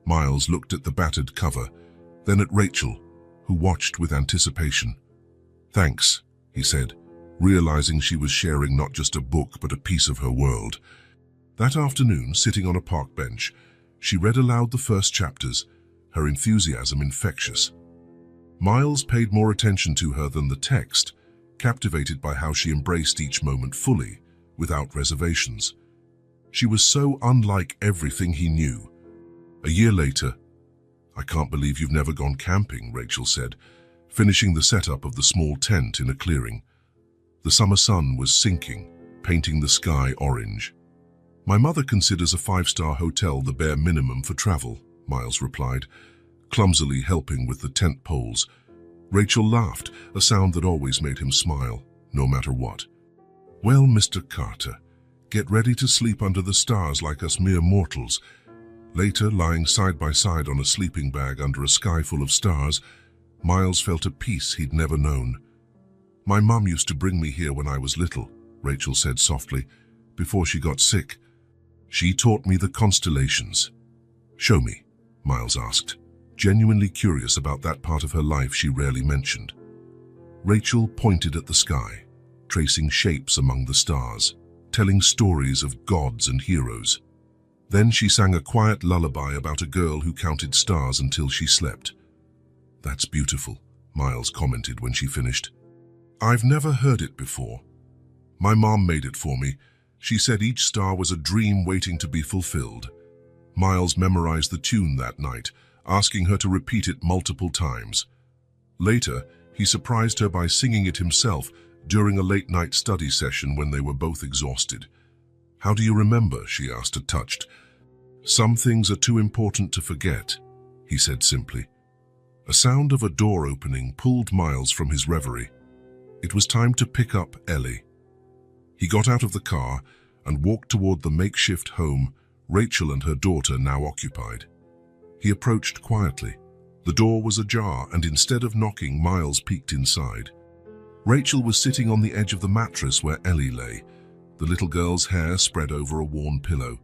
A: Miles looked at the battered cover, then at Rachel, who watched with anticipation. "Thanks," he said, realizing she was sharing not just a book but a piece of her world. That afternoon, sitting on a park bench, she read aloud the first chapters, her enthusiasm infectious. Miles paid more attention to her than the text, captivated by how she embraced each moment fully, without reservations. She was so unlike everything he knew. A year later, "I can't believe you've never gone camping," Rachel said, finishing the setup of the small tent in a clearing. The summer sun was sinking, painting the sky orange. "My mother considers a 5-star hotel the bare minimum for travel," Miles replied, clumsily helping with the tent poles. Rachel laughed, a sound that always made him smile, no matter what. "Well, Mr. Carter, get ready to sleep under the stars like us mere mortals." Later, lying side by side on a sleeping bag under a sky full of stars, Miles felt a peace he'd never known. "My mum used to bring me here when I was little," Rachel said softly, "before she got sick. She taught me the constellations." "Show me," Miles asked, genuinely curious about that part of her life she rarely mentioned. Rachel pointed at the sky, tracing shapes among the stars, telling stories of gods and heroes. Then she sang a quiet lullaby about a girl who counted stars until she slept. "That's beautiful," Miles commented when she finished. "I've never heard it before. My mom made it for me. She said each star was a dream waiting to be fulfilled." Miles memorized the tune that night, asking her to repeat it multiple times. Later, he surprised her by singing it himself during a late-night study session when they were both exhausted. "How do you remember?" she asked, touched. "Some things are too important to forget," he said simply. A sound of a door opening pulled Miles from his reverie. It was time to pick up Ellie. He got out of the car and walked toward the makeshift home Rachel and her daughter now occupied. He approached quietly. The door was ajar, and instead of knocking, Miles peeked inside. Rachel was sitting on the edge of the mattress where Ellie lay, the little girl's hair spread over a worn pillow.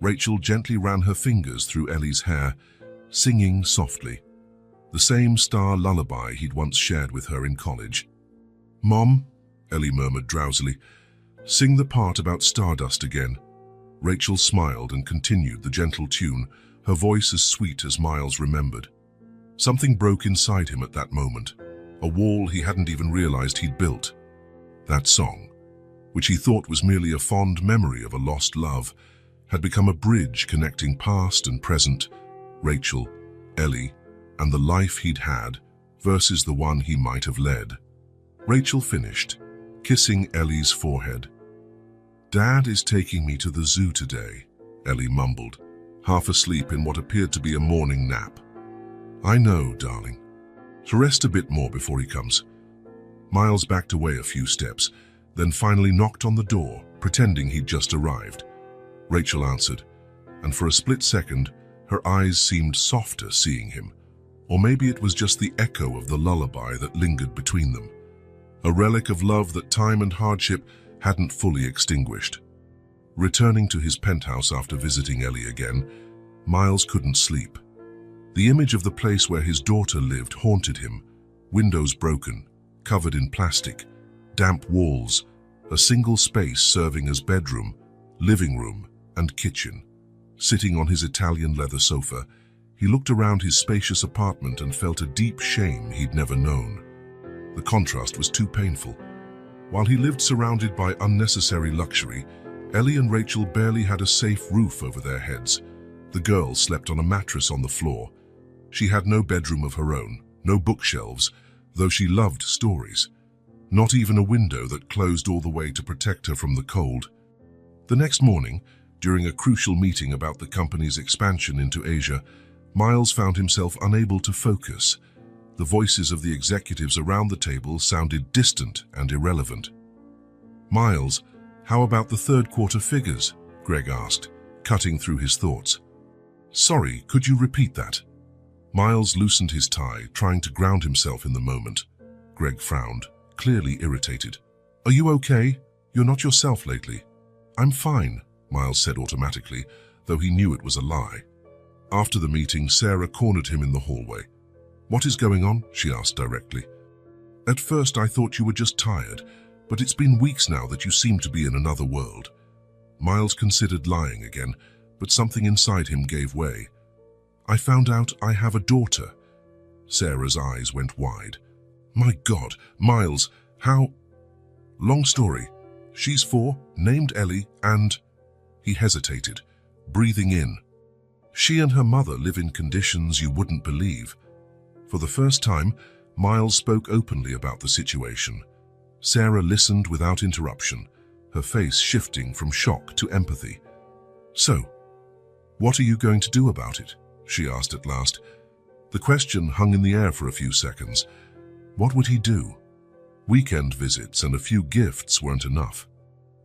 A: Rachel gently ran her fingers through Ellie's hair, singing softly, the same star lullaby he'd once shared with her in college. "Mom," Ellie murmured drowsily, "sing the part about stardust again." Rachel smiled and continued the gentle tune, her voice as sweet as Miles remembered. Something broke inside him at that moment, a wall he hadn't even realized he'd built. That song, which he thought was merely a fond memory of a lost love, had become a bridge connecting past and present, Rachel, Ellie, and the life he'd had versus the one he might have led. Rachel finished, kissing Ellie's forehead. "Dad is taking me to the zoo today," Ellie mumbled, half asleep in what appeared to be a morning nap. "I know, darling. So rest a bit more before he comes." Miles backed away a few steps, then finally knocked on the door, pretending he'd just arrived. Rachel answered, and for a split second, her eyes seemed softer seeing him. Or maybe it was just the echo of the lullaby that lingered between them, a relic of love that time and hardship hadn't fully extinguished. Returning to his penthouse after visiting Ellie again, Miles couldn't sleep. The image of the place where his daughter lived haunted him, windows broken, covered in plastic, damp walls, a single space serving as bedroom, living room, and kitchen. Sitting on his Italian leather sofa, he looked around his spacious apartment and felt a deep shame he'd never known. The contrast was too painful. While he lived surrounded by unnecessary luxury, Ellie and Rachel barely had a safe roof over their heads. The girl slept on a mattress on the floor. She had no bedroom of her own, no bookshelves, though she loved stories. Not even a window that closed all the way to protect her from the cold. The next morning, during a crucial meeting about the company's expansion into Asia, Miles found himself unable to focus. The voices of the executives around the table sounded distant and irrelevant. "Miles, how about the third quarter figures?" Greg asked, cutting through his thoughts. "Sorry, could you repeat that?" Miles loosened his tie, trying to ground himself in the moment. Greg frowned, clearly irritated. "Are you okay? You're not yourself lately." "I'm fine," Miles said automatically, though he knew it was a lie. After the meeting, Sarah cornered him in the hallway. "What is going on?" she asked directly. "At first I thought you were just tired, but it's been weeks now that you seem to be in another world." Miles considered lying again, but something inside him gave way. "I found out I have a daughter." Sarah's eyes went wide. "My God, Miles, how—" "Long story. She's 4, named Ellie, and—" He hesitated, breathing in. "She and her mother live in conditions you wouldn't believe." For the first time, Miles spoke openly about the situation. Sarah listened without interruption, her face shifting from shock to empathy. "So, what are you going to do about it?" she asked at last. The question hung in the air for a few seconds. What would he do? Weekend visits and a few gifts weren't enough.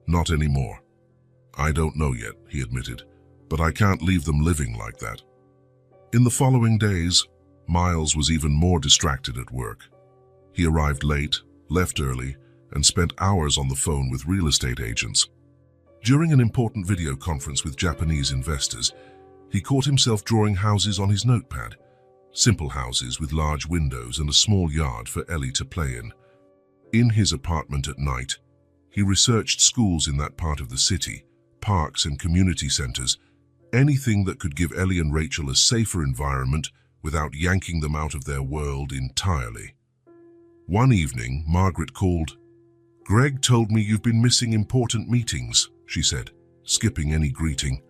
A: "Not anymore." "I don't know yet," he admitted, "but I can't leave them living like that." In the following days, Miles was even more distracted at work. He arrived late, left early, and spent hours on the phone with real estate agents. During an important video conference with Japanese investors, he caught himself drawing houses on his notepad. Simple houses with large windows and a small yard for Ellie to play in. In his apartment at night, he researched schools in that part of the city, parks and community centers, anything that could give Ellie and Rachel a safer environment without yanking them out of their world entirely. One evening, Margaret called. "Greg told me you've been missing important meetings," she said, skipping any greeting.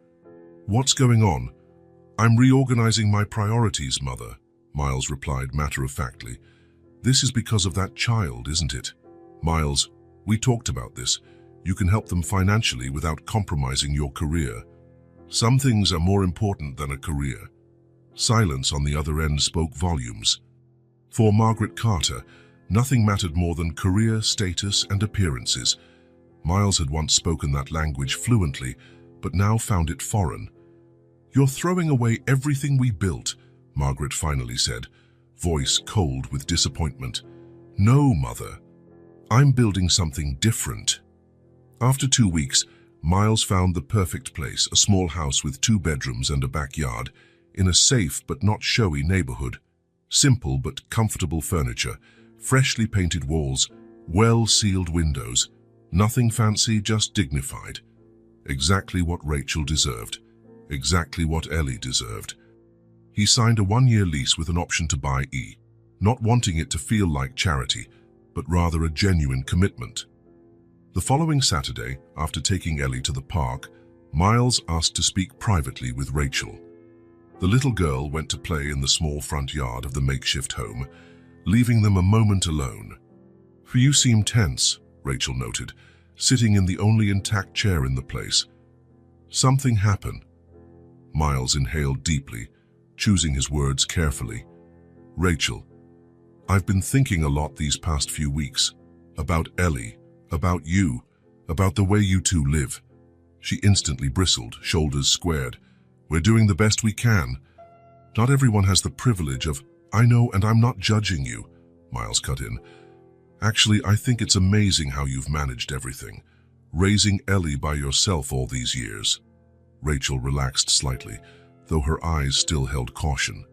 A: "What's going on?" "I'm reorganizing my priorities, Mother," Miles replied matter-of-factly. "This is because of that child, isn't it? Miles, we talked about this. You can help them financially without compromising your career. Some things are more important than a career." Silence on the other end spoke volumes. For Margaret Carter, nothing mattered more than career, status, and appearances. Miles had once spoken that language fluently, but now found it foreign. "You're throwing away everything we built," Margaret finally said, voice cold with disappointment. "No, Mother. I'm building something different." After 2 weeks, Miles found the perfect place, a small house with 2 bedrooms and a backyard, in a safe but not showy neighborhood. Simple but comfortable furniture, freshly painted walls, well-sealed windows. Nothing fancy, just dignified. Exactly what Rachel deserved. Exactly what Ellie deserved. He signed a 1-year lease with an option to buy, not wanting it to feel like charity, but rather a genuine commitment. The following Saturday, after taking Ellie to the park, Miles asked to speak privately with Rachel. The little girl went to play in the small front yard of the makeshift home, leaving them a moment alone. "You seem tense," Rachel noted, sitting in the only intact chair in the place. "Something happened." Miles inhaled deeply, choosing his words carefully. "Rachel, I've been thinking a lot these past few weeks. About Ellie, about you, about the way you two live." She instantly bristled, shoulders squared. "We're doing the best we can. Not everyone has the privilege of—" "I know, and I'm not judging you," Miles cut in. "Actually, I think it's amazing how you've managed everything. Raising Ellie by yourself all these years." Rachel relaxed slightly, though her eyes still held caution.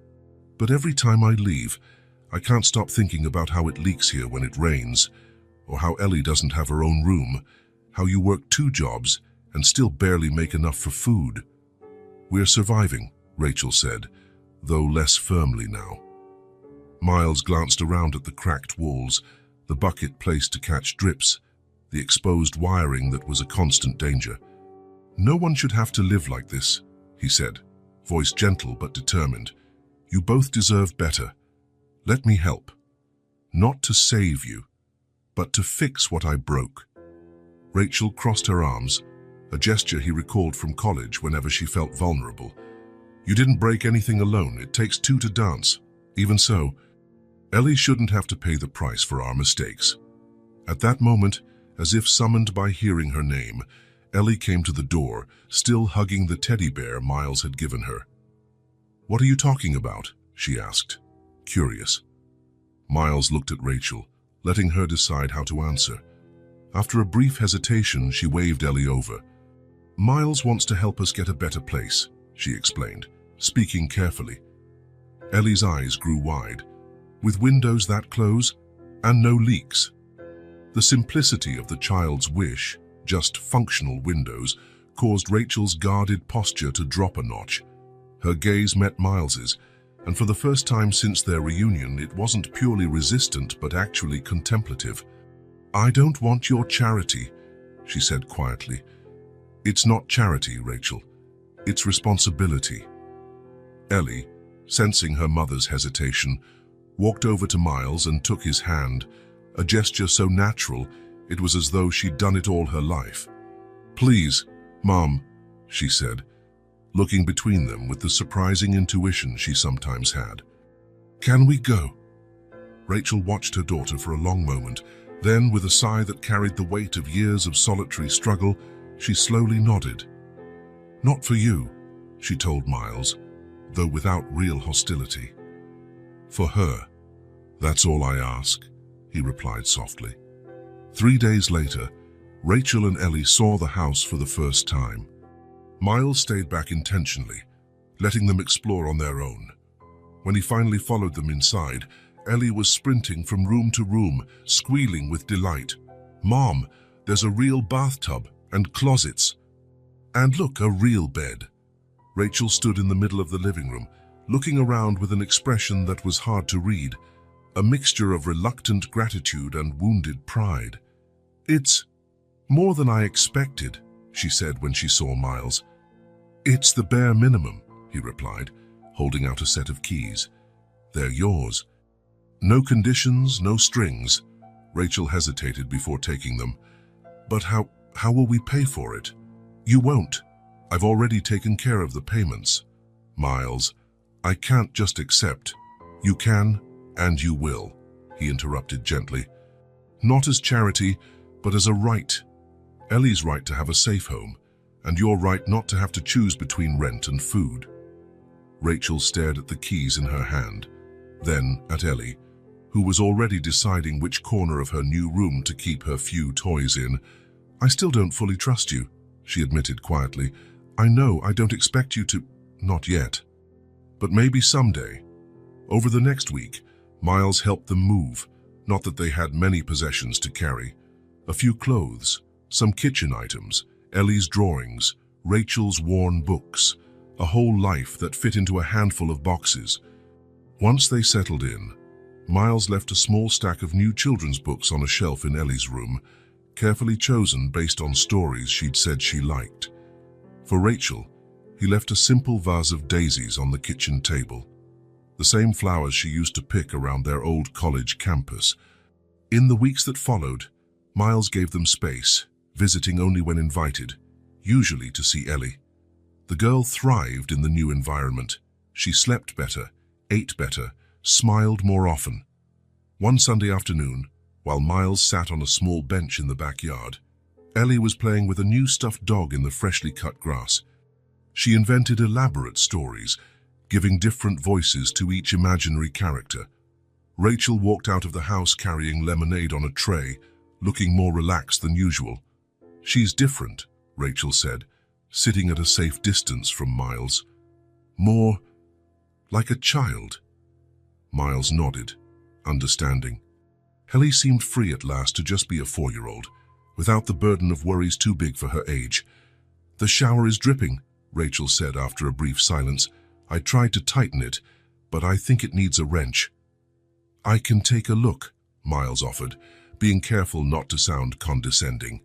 A: "But every time I leave, I can't stop thinking about how it leaks here when it rains, or how Ellie doesn't have her own room, how you work 2 jobs and still barely make enough for food." "We're surviving," Rachel said, though less firmly now. Miles glanced around at the cracked walls, the bucket placed to catch drips, the exposed wiring that was a constant danger. "No one should have to live like this," he said, voice gentle but determined. "You both deserve better. Let me help. Not to save you, but to fix what I broke." Rachel crossed her arms, a gesture he recalled from college whenever she felt vulnerable. "You didn't break anything alone. It takes 2 to dance. Even so, Ellie shouldn't have to pay the price for our mistakes." At that moment, as if summoned by hearing her name, Ellie came to the door, still hugging the teddy bear Miles had given her. "What are you talking about?" she asked, curious. Miles looked at Rachel, letting her decide how to answer. After a brief hesitation, she waved Ellie over. Miles wants to help us get a better place, she explained, speaking carefully. Ellie's eyes grew wide. With windows that close and no leaks. The simplicity of the child's wish, just functional windows, caused Rachel's guarded posture to drop a notch. Her gaze met Miles's, and for the first time since their reunion, it wasn't purely resistant but actually contemplative. "I don't want your charity," she said quietly. "It's not charity, Rachel. It's responsibility." Ellie, sensing her mother's hesitation, walked over to Miles and took his hand, a gesture so natural it was as though she'd done it all her life. "Please, Mom," she said, looking between them with the surprising intuition she sometimes had. "Can we go?" Rachel watched her daughter for a long moment. Then, with a sigh that carried the weight of years of solitary struggle, she slowly nodded. "Not for you," she told Miles, though without real hostility. "For her. That's all I ask," he replied softly. 3 days later, Rachel and Ellie saw the house for the first time. Miles stayed back intentionally, letting them explore on their own. When he finally followed them inside, Ellie was sprinting from room to room, squealing with delight. "Mom, there's a real bathtub and closets. And look, a real bed." Rachel stood in the middle of the living room, looking around with an expression that was hard to read, a mixture of reluctant gratitude and wounded pride. "It's more than I expected," she said when she saw Miles. "It's the bare minimum," he replied, holding out a set of keys. "They're yours." "No conditions, no strings." Rachel hesitated before taking them. "But how will we pay for it?" "You won't. I've already taken care of the payments." "Miles, I can't just accept." "You can, and you will," he interrupted gently. "Not as charity, but as a right. Ellie's right to have a safe home, and your right not to have to choose between rent and food." Rachel stared at the keys in her hand, then at Ellie, who was already deciding which corner of her new room to keep her few toys in. "I still don't fully trust you," she admitted quietly. "I know I don't expect you to, not yet. But maybe someday." Over the next week, Miles helped them move, not that they had many possessions to carry. A few clothes, some kitchen items, Ellie's drawings, Rachel's worn books, a whole life that fit into a handful of boxes. Once they settled in, Miles left a small stack of new children's books on a shelf in Ellie's room, carefully chosen based on stories she'd said she liked. For Rachel, he left a simple vase of daisies on the kitchen table, the same flowers she used to pick around their old college campus. In the weeks that followed, Miles gave them space, visiting only when invited, usually to see Ellie. The girl thrived in the new environment. She slept better, ate better, smiled more often. One Sunday afternoon, while Miles sat on a small bench in the backyard, Ellie was playing with a new stuffed dog in the freshly cut grass. She invented elaborate stories, giving different voices to each imaginary character. Rachel walked out of the house carrying lemonade on a tray, looking more relaxed than usual. "She's different," Rachel said, sitting at a safe distance from Miles. "More like a child." Miles nodded, understanding. Ellie seemed free at last to just be a 4-year-old, without the burden of worries too big for her age. "The shower is dripping," Rachel said after a brief silence. "I tried to tighten it, but I think it needs a wrench." "I can take a look," Miles offered, being careful not to sound condescending.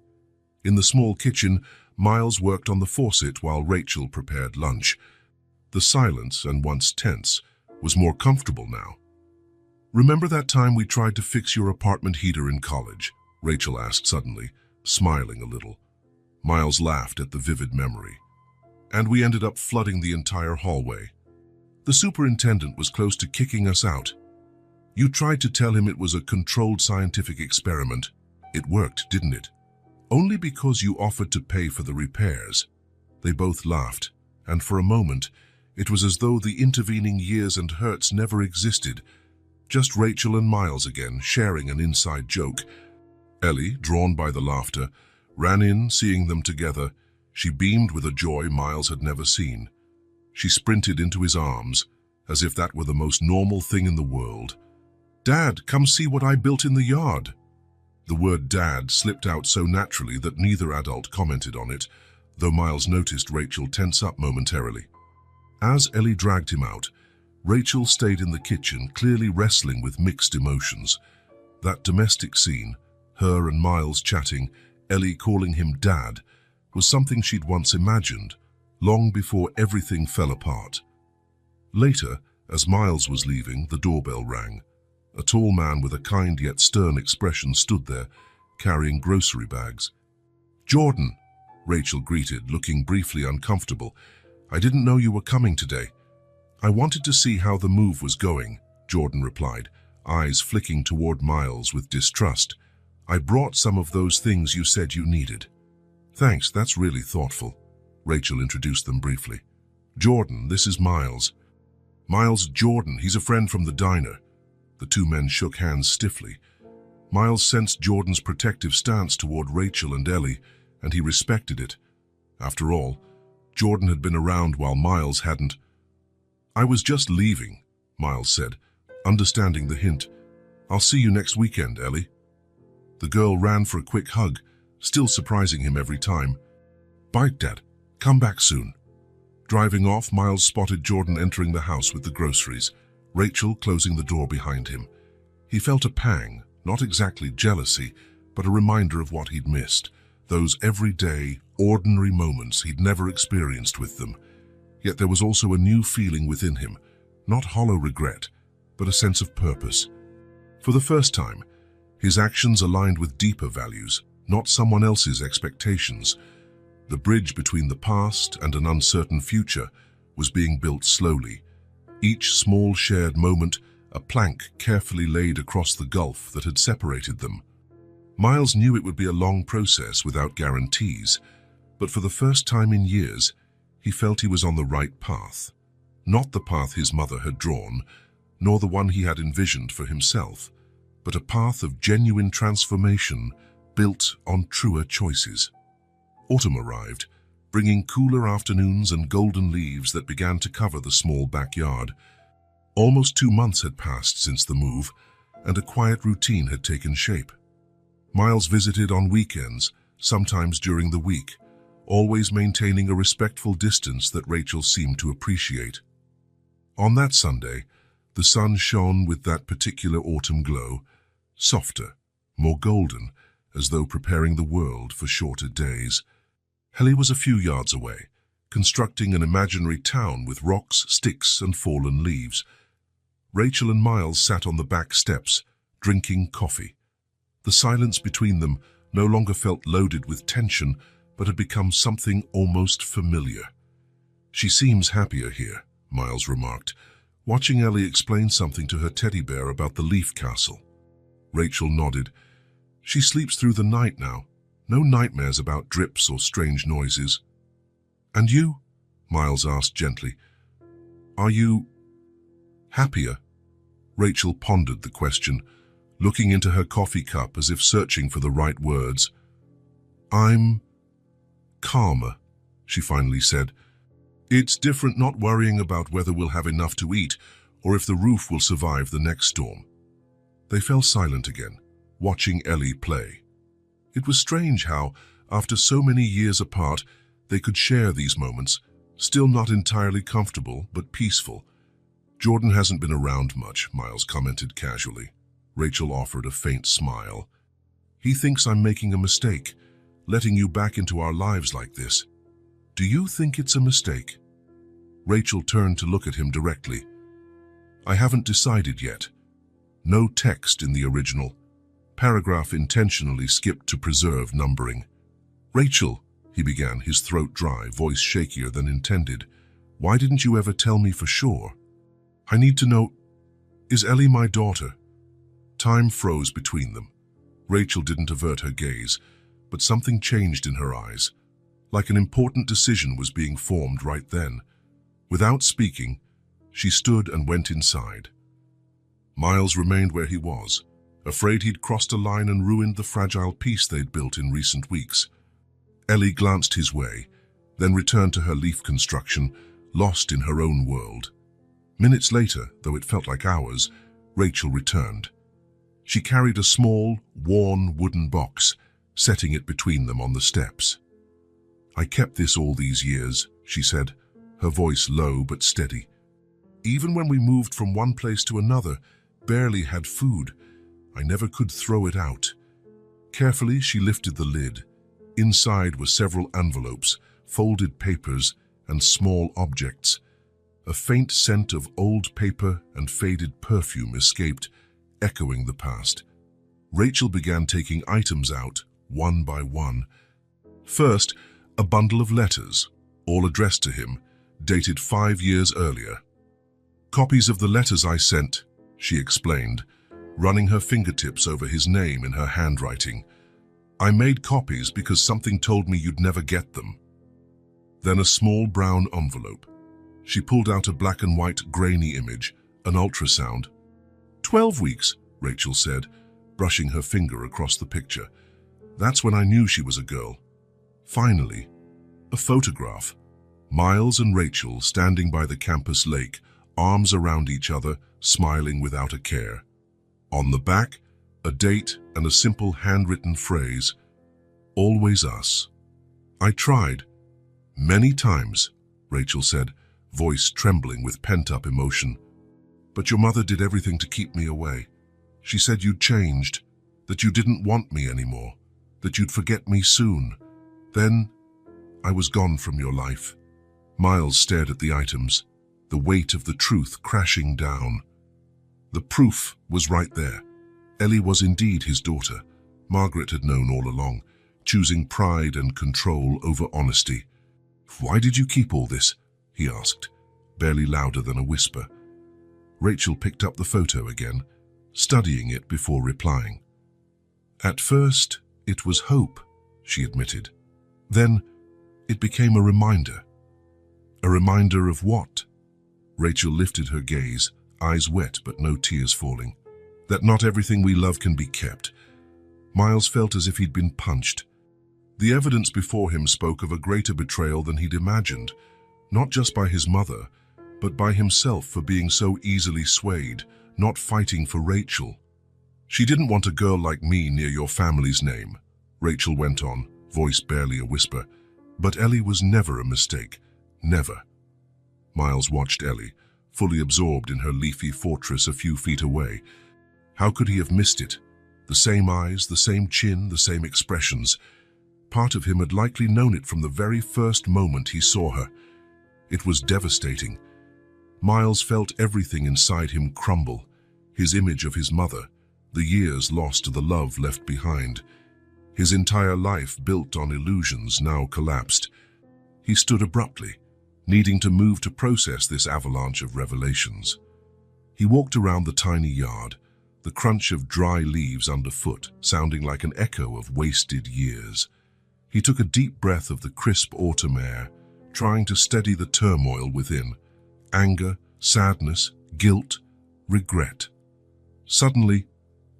A: In the small kitchen, Miles worked on the faucet while Rachel prepared lunch. The silence, and once tense, was more comfortable now. "Remember that time we tried to fix your apartment heater in college?" Rachel asked suddenly, smiling a little. Miles laughed at the vivid memory. "And we ended up flooding the entire hallway. The superintendent was close to kicking us out. You tried to tell him it was a controlled scientific experiment. It worked, didn't it? Only because you offered to pay for the repairs." They both laughed, and for a moment, It was as though the intervening years and hurts never existed, just Rachel and Miles again, sharing an inside joke. Ellie, drawn by the laughter, ran in, seeing them together. She beamed with a joy Miles had never seen. She sprinted into his arms, as if that were the most normal thing in the world. "Dad, come see what I built in the yard." The word Dad slipped out so naturally that neither adult commented on it, though Miles noticed Rachel tense up momentarily. As Ellie dragged him out, Rachel stayed in the kitchen, clearly wrestling with mixed emotions. That domestic scene, her and Miles chatting, Ellie calling him Dad, was something she'd once imagined, long before everything fell apart. Later, as Miles was leaving, the doorbell rang. A tall man with a kind yet stern expression stood there, carrying grocery bags. "Jordan," Rachel greeted, looking briefly uncomfortable. "I didn't know you were coming today." "I wanted to see how the move was going," Jordan replied, eyes flicking toward Miles with distrust. "I brought some of those things you said you needed." "Thanks, that's really thoughtful." Rachel introduced them briefly. "Jordan, this is Miles." "Miles Jordan, he's a friend from the diner." The two men shook hands stiffly. Miles sensed Jordan's protective stance toward Rachel and Ellie, and he respected it. After all, Jordan had been around while Miles hadn't. "I was just leaving," Miles said, understanding the hint. "I'll see you next weekend, Ellie." The girl ran for a quick hug, still surprising him every time. "Bye, Dad. Come back soon." Driving off, Miles spotted Jordan entering the house with the groceries, Rachel closing the door behind him. He felt a pang, not exactly jealousy, but a reminder of what he'd missed, those everyday, ordinary moments he'd never experienced with them. Yet there was also a new feeling within him, not hollow regret, but a sense of purpose. For the first time, his actions aligned with deeper values, not someone else's expectations. The bridge between the past and an uncertain future was being built slowly. Each small shared moment, a plank carefully laid across the gulf that had separated them. Miles knew it would be a long process without guarantees, but for the first time in years, he felt he was on the right path. Not the path his mother had drawn, nor the one he had envisioned for himself, but a path of genuine transformation built on truer choices. Autumn arrived, bringing cooler afternoons and golden leaves that began to cover the small backyard. Almost 2 months had passed since the move, and a quiet routine had taken shape. Miles visited on weekends, sometimes during the week, always maintaining a respectful distance that Rachel seemed to appreciate. On that Sunday, the sun shone with that particular autumn glow, softer, more golden, as though preparing the world for shorter days. Ellie was a few yards away, constructing an imaginary town with rocks, sticks, and fallen leaves. Rachel and Miles sat on the back steps, drinking coffee. The silence between them no longer felt loaded with tension, but had become something almost familiar. "She seems happier here," Miles remarked, watching Ellie explain something to her teddy bear about the leaf castle. Rachel nodded. "She sleeps through the night now. No nightmares about drips or strange noises." "And you?" Miles asked gently. "Are you happier?" Rachel pondered the question, looking into her coffee cup as if searching for the right words. "I'm calmer," she finally said. "It's different not worrying about whether we'll have enough to eat or if the roof will survive the next storm." They fell silent again, watching Ellie play. It was strange how, after so many years apart, they could share these moments, still not entirely comfortable but peaceful. "Jordan hasn't been around much," Miles commented casually. Rachel offered a faint smile. "He thinks I'm making a mistake, letting you back into our lives like this. Do you think it's a mistake?" Rachel turned to look at him directly. "I haven't decided yet." No text in the original. Paragraph intentionally skipped to preserve numbering. "Rachel," he began, his throat dry, voice shakier than intended. "Why didn't you ever tell me for sure? I need to know, is Ellie my daughter?" Time froze between them. Rachel didn't avert her gaze, but something changed in her eyes, like an important decision was being formed right then. Without speaking, she stood and went inside. Miles remained where he was, afraid he'd crossed a line and ruined the fragile peace they'd built in recent weeks. Ellie glanced his way, then returned to her leaf construction, lost in her own world. Minutes later, though it felt like hours, Rachel returned. She carried a small, worn wooden box, setting it between them on the steps. "I kept this all these years," she said, her voice low but steady. "Even when we moved from one place to another, barely had food, I never could throw it out." Carefully, she lifted the lid. Inside were several envelopes, folded papers, and small objects. A faint scent of old paper and faded perfume escaped, echoing the past. Rachel began taking items out, one by one. First, a bundle of letters, all addressed to him, dated 5 years earlier. "Copies of the letters I sent," she explained, running her fingertips over his name in her handwriting. "I made copies because something told me you'd never get them." Then a small brown envelope. She pulled out a black and white grainy image, an ultrasound. 12 weeks, Rachel said, brushing her finger across the picture. "That's when I knew she was a girl." Finally, a photograph. Miles and Rachel standing by the campus lake, arms around each other, smiling without a care. On the back, a date and a simple handwritten phrase, "Always us." "I tried. Many times," Rachel said, voice trembling with pent-up emotion. "But your mother did everything to keep me away. She said you'd changed, that you didn't want me anymore, that you'd forget me soon. Then, I was gone from your life." Miles stared at the items, the weight of the truth crashing down. The proof was right there. Ellie was indeed his daughter. Margaret had known all along, choosing pride and control over honesty. "Why did you keep all this?" he asked, barely louder than a whisper. Rachel picked up the photo again, studying it before replying. "At first, it was hope," she admitted. "Then, it became a reminder." "A reminder of what?" Rachel lifted her gaze, eyes wet but no tears falling. "That not everything we love can be kept." Miles felt as if he'd been punched. The evidence before him spoke of a greater betrayal than he'd imagined, not just by his mother, but by himself for being so easily swayed, not fighting for Rachel. "She didn't want a girl like me near your family's name," Rachel went on, voice barely a whisper. "But Ellie was never a mistake. Never." Miles watched Ellie, fully absorbed in her leafy fortress a few feet away. How could he have missed it? The same eyes, the same chin, the same expressions. Part of him had likely known it from the very first moment he saw her. It was devastating. Miles felt everything inside him crumble. His image of his mother, the years lost, the love left behind. His entire life built on illusions now collapsed. He stood abruptly, needing to move to process this avalanche of revelations. He walked around the tiny yard, the crunch of dry leaves underfoot sounding like an echo of wasted years. He took a deep breath of the crisp autumn air, trying to steady the turmoil within. Anger, sadness, guilt, regret. Suddenly,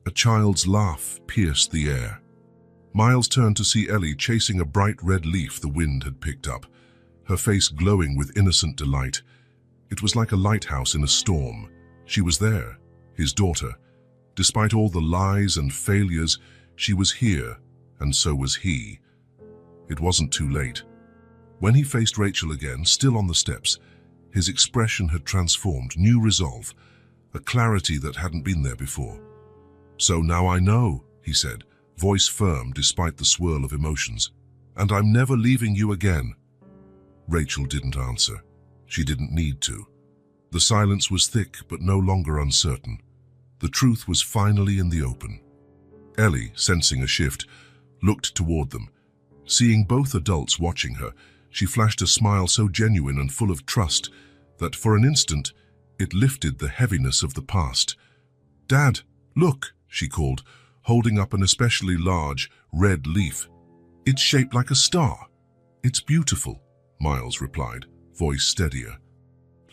A: a child's laugh pierced the air. Miles turned to see Ellie chasing a bright red leaf the wind had picked up, her face glowing with innocent delight. It was like a lighthouse in a storm. She was there, his daughter. Despite all the lies and failures, she was here, and so was he. It wasn't too late. When he faced Rachel again, still on the steps, his expression had transformed, new resolve, a clarity that hadn't been there before. "So now I know," he said, voice firm despite the swirl of emotions. "And I'm never leaving you again." Rachel didn't answer. She didn't need to. The silence was thick but no longer uncertain. The truth was finally in the open. Ellie, sensing a shift, looked toward them. Seeing both adults watching her, she flashed a smile so genuine and full of trust that for an instant it lifted the heaviness of the past. "Dad, look," she called, holding up an especially large, red leaf. "It's shaped like a star." "It's beautiful," Miles replied, voice steadier.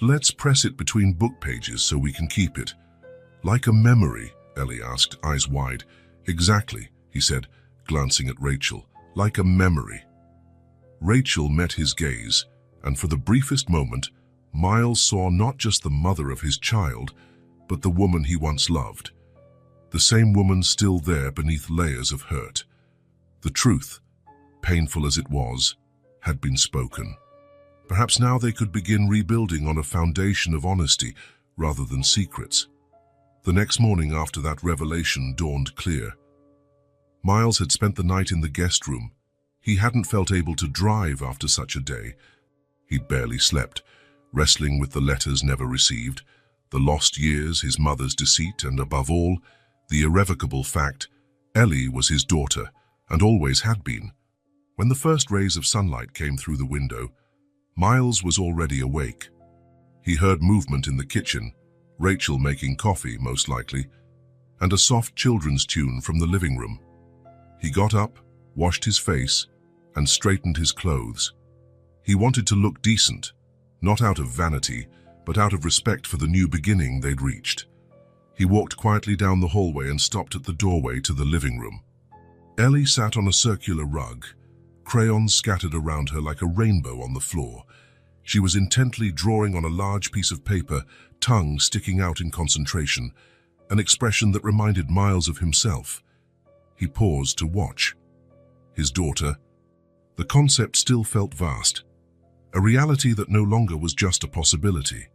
A: Let's press it between book pages so we can keep it. Like a memory, Ellie asked, eyes wide. Exactly, he said, glancing at Rachel. Like a memory. Rachel met his gaze, and for the briefest moment, Miles saw not just the mother of his child, but the woman he once loved. The same woman still there beneath layers of hurt. The truth, painful as it was, had been spoken. Perhaps now they could begin rebuilding on a foundation of honesty rather than secrets. The next morning after that revelation dawned clear. Miles had spent the night in the guest room. He hadn't felt able to drive after such a day. He'd barely slept, wrestling with the letters never received, the lost years, his mother's deceit, and above all, the irrevocable fact Ellie was his daughter, and always had been. When the first rays of sunlight came through the window, Miles was already awake. He heard movement in the kitchen, Rachel making coffee, most likely, and a soft children's tune from the living room. He got up, washed his face, and straightened his clothes. He wanted to look decent, not out of vanity, but out of respect for the new beginning they'd reached. He walked quietly down the hallway and stopped at the doorway to the living room. Ellie sat on a circular rug, crayons scattered around her like a rainbow on the floor. She was intently drawing on a large piece of paper, tongue sticking out in concentration, an expression that reminded Miles of himself. He paused to watch. His daughter. The concept still felt vast, a reality that no longer was just a possibility.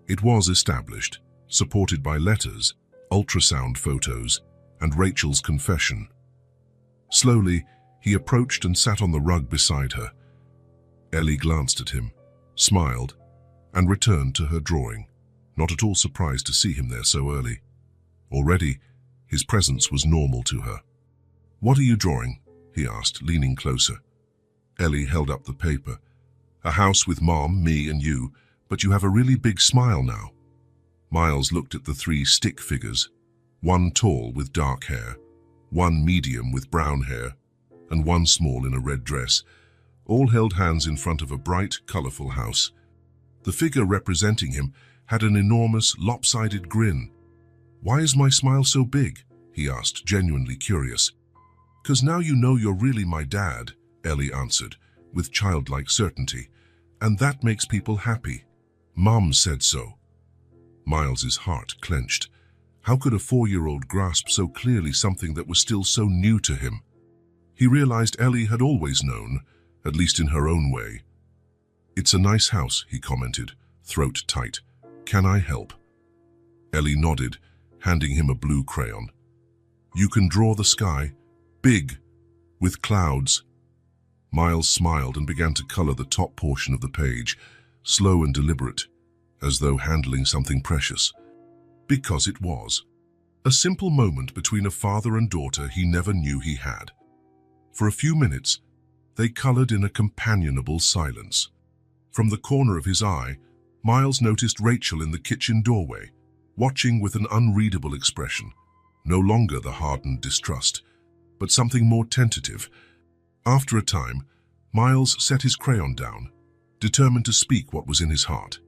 A: It was established, supported by letters, ultrasound photos, and Rachel's confession. Slowly, he approached and sat on the rug beside her. Ellie glanced at him, smiled, and returned to her drawing, not at all surprised to see him there so early. Already, his presence was normal to her. "What are you drawing?" he asked, leaning closer. Ellie held up the paper. "A house with Mom, me, and you, but you have a really big smile now." Miles looked at the three stick figures, one tall with dark hair, one medium with brown hair, and one small in a red dress. All held hands in front of a bright, colorful house. The figure representing him had an enormous, lopsided grin. "Why is my smile so big?" he asked, genuinely curious. "'Cause now you know you're really my dad," Ellie answered, with childlike certainty. "And that makes people happy. Mom said so." Miles's heart clenched. How could a 4-year-old grasp so clearly something that was still so new to him? He realized Ellie had always known, at least in her own way. "It's a nice house," he commented, throat tight. "Can I help?" Ellie nodded, handing him a blue crayon. "You can draw the sky, big, with clouds." Miles smiled and began to color the top portion of the page, slow and deliberate, as though handling something precious. Because it was. A simple moment between a father and daughter he never knew he had. For a few minutes, they colored in a companionable silence. From the corner of his eye, Miles noticed Rachel in the kitchen doorway, watching with an unreadable expression, no longer the hardened distrust, but something more tentative. After a time, Miles set his crayon down, determined to speak what was in his heart.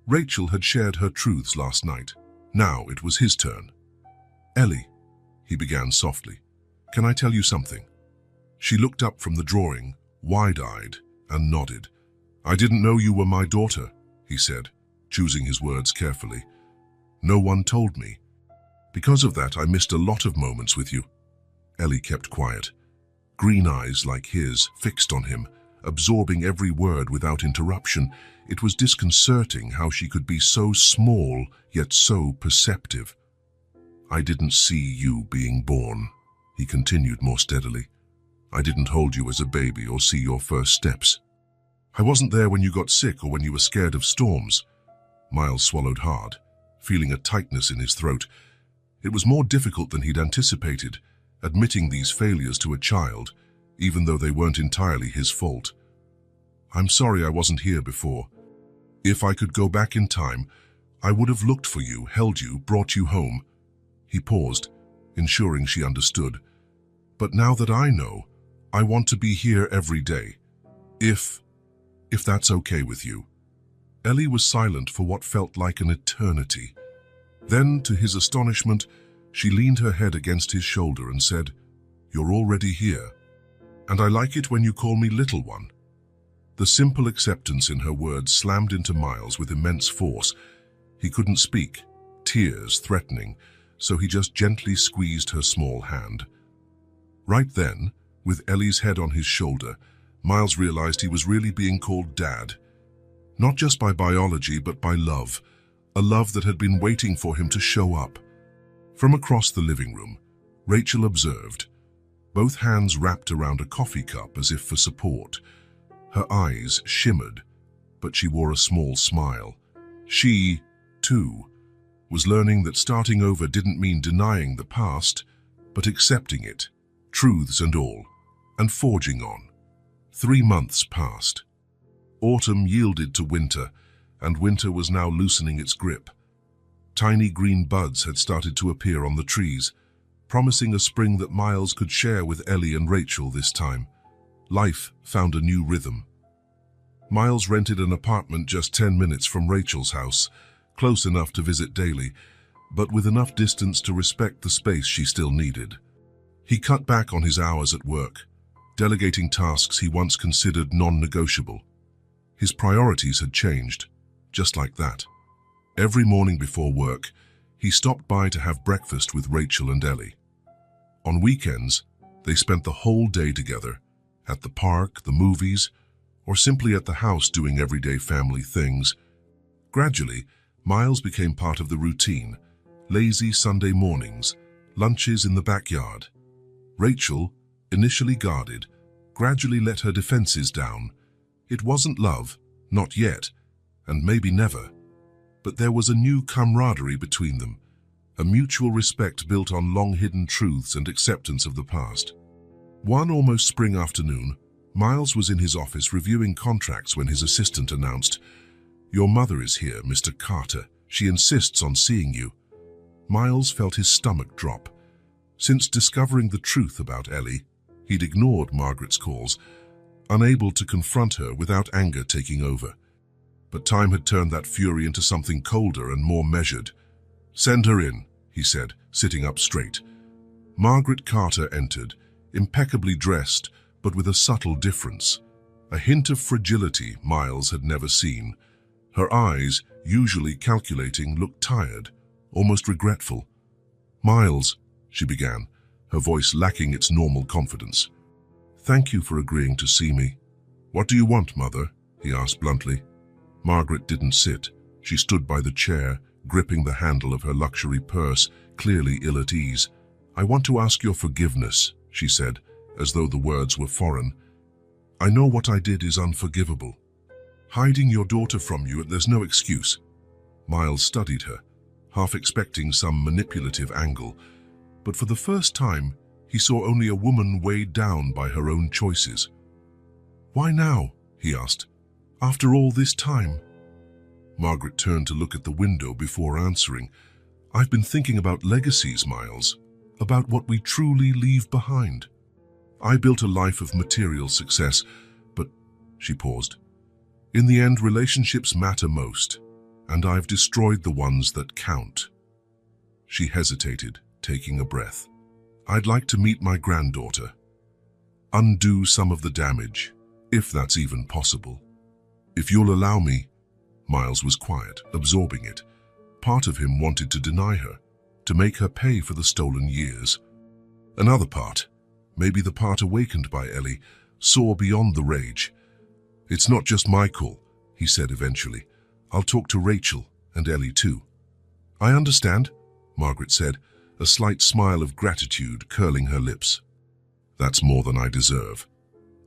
A: Rachel had shared her truths last night. Now it was his turn. "Ellie," he began softly, "can I tell you something?" She looked up from the drawing, wide-eyed, and nodded. "I didn't know you were my daughter," he said, choosing his words carefully. "No one told me. Because of that, I missed a lot of moments with you." Ellie kept quiet, green eyes like his fixed on him, absorbing every word without interruption. It was disconcerting how she could be so small, yet so perceptive. "I didn't see you being born," he continued more steadily. "I didn't hold you as a baby or see your first steps. I wasn't there when you got sick or when you were scared of storms." Miles swallowed hard, feeling a tightness in his throat. It was more difficult than he'd anticipated, admitting these failures to a child, even though they weren't entirely his fault. "I'm sorry I wasn't here before. If I could go back in time, I would have looked for you, held you, brought you home." He paused, ensuring she understood. "But now that I know, I want to be here every day. If that's okay with you." Ellie was silent for what felt like an eternity. Then, to his astonishment, she leaned her head against his shoulder and said, "You're already here. And I like it when you call me little one." The simple acceptance in her words slammed into Miles with immense force. He couldn't speak, tears threatening, so he just gently squeezed her small hand. Right then, with Ellie's head on his shoulder, Miles realized he was really being called Dad. Not just by biology, but by love, a love that had been waiting for him to show up. From across the living room, Rachel observed, both hands wrapped around a coffee cup as if for support. Her eyes shimmered, but she wore a small smile. She, too, was learning that starting over didn't mean denying the past, but accepting it, truths and all, and forging on. 3 months passed. Autumn yielded to winter, and winter was now loosening its grip. Tiny green buds had started to appear on the trees, promising a spring that Miles could share with Ellie and Rachel this time. Life found a new rhythm. Miles rented an apartment just 10 minutes from Rachel's house, close enough to visit daily, but with enough distance to respect the space she still needed. He cut back on his hours at work, delegating tasks he once considered non-negotiable. His priorities had changed, just like that. Every morning before work, he stopped by to have breakfast with Rachel and Ellie. On weekends, they spent the whole day together, at the park, the movies, or simply at the house doing everyday family things. Gradually, Miles became part of the routine, lazy Sunday mornings, lunches in the backyard. Rachel, initially guarded, gradually let her defenses down. It wasn't love, not yet, and maybe never. But there was a new camaraderie between them, a mutual respect built on long-hidden truths and acceptance of the past. One almost spring afternoon, Miles was in his office reviewing contracts when his assistant announced, "Your mother is here, Mr. Carter. She insists on seeing you." Miles felt his stomach drop. Since discovering the truth about Ellie, he'd ignored Margaret's calls, unable to confront her without anger taking over. But time had turned that fury into something colder and more measured. "Send her in," he said, sitting up straight. Margaret Carter entered, impeccably dressed, but with a subtle difference. A hint of fragility Miles had never seen. Her eyes, usually calculating, looked tired, almost regretful. "Miles," she began, her voice lacking its normal confidence. "Thank you for agreeing to see me." "What do you want, Mother?" he asked bluntly. Margaret didn't sit. She stood by the chair, gripping the handle of her luxury purse, clearly ill at ease. "I want to ask your forgiveness," she said, as though the words were foreign. "I know what I did is unforgivable. Hiding your daughter from you, there's no excuse." Miles studied her, half expecting some manipulative angle, but for the first time, he saw only a woman weighed down by her own choices. "Why now?" he asked. "After all this time?" Margaret turned to look at the window before answering. "I've been thinking about legacies, Miles, about what we truly leave behind. I built a life of material success, but," she paused, "in the end, relationships matter most, and I've destroyed the ones that count." She hesitated, taking a breath. "I'd like to meet my granddaughter. Undo some of the damage, if that's even possible. If you'll allow me." Miles was quiet, absorbing it. Part of him wanted to deny her, to make her pay for the stolen years. Another part, maybe the part awakened by Ellie, saw beyond the rage. "It's not just my call," he said eventually. "I'll talk to Rachel and Ellie too." "I understand," Margaret said, a slight smile of gratitude curling her lips. "That's more than I deserve."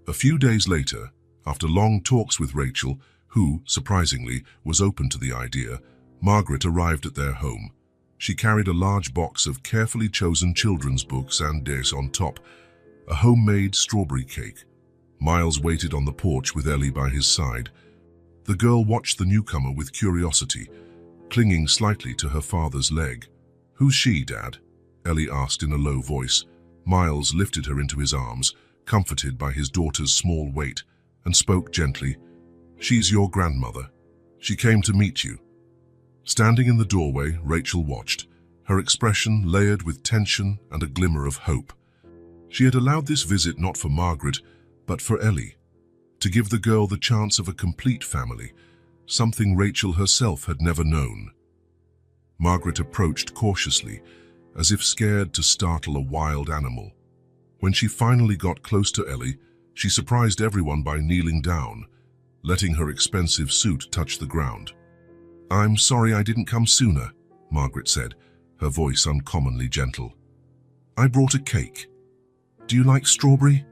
A: A few days later, after long talks with Rachel, who, surprisingly, was open to the idea, Margaret arrived at their home. She carried a large box of carefully chosen children's books and this on top, a homemade strawberry cake. Miles waited on the porch with Ellie by his side. The girl watched the newcomer with curiosity, clinging slightly to her father's leg. "Who's she, Dad?" Ellie asked in a low voice. Miles lifted her into his arms, comforted by his daughter's small weight, and spoke gently. "She's your grandmother." She came to meet you. Standing in the doorway, Rachel watched, her expression layered with tension and a glimmer of hope. She had allowed this visit not for Margaret, but for Ellie, to give the girl the chance of a complete family, something Rachel herself had never known. Margaret approached cautiously, as if scared to startle a wild animal. When she finally got close to Ellie, she surprised everyone by kneeling down, letting her expensive suit touch the ground. "I'm sorry I didn't come sooner," Margaret said, her voice uncommonly gentle. "I brought a cake. Do you like strawberry?"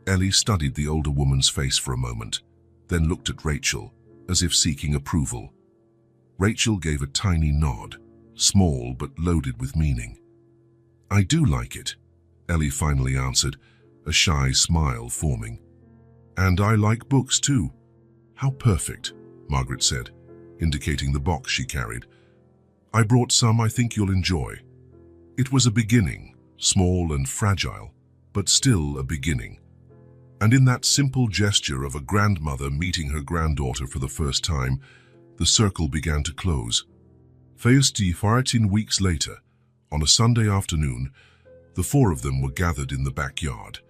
A: Ellie studied the older woman's face for a moment, then looked at Rachel, as if seeking approval. Rachel gave a tiny nod, small but loaded with meaning. "I do like it," Ellie finally answered, a shy smile forming. "And I like books too." "How perfect," Margaret said, indicating the box she carried. "I brought some I think you'll enjoy." It was a beginning, small and fragile, but still a beginning. And in that simple gesture of a grandmother meeting her granddaughter for the first time, the circle began to close. 14 weeks later, on a Sunday afternoon, the four of them were gathered in the backyard.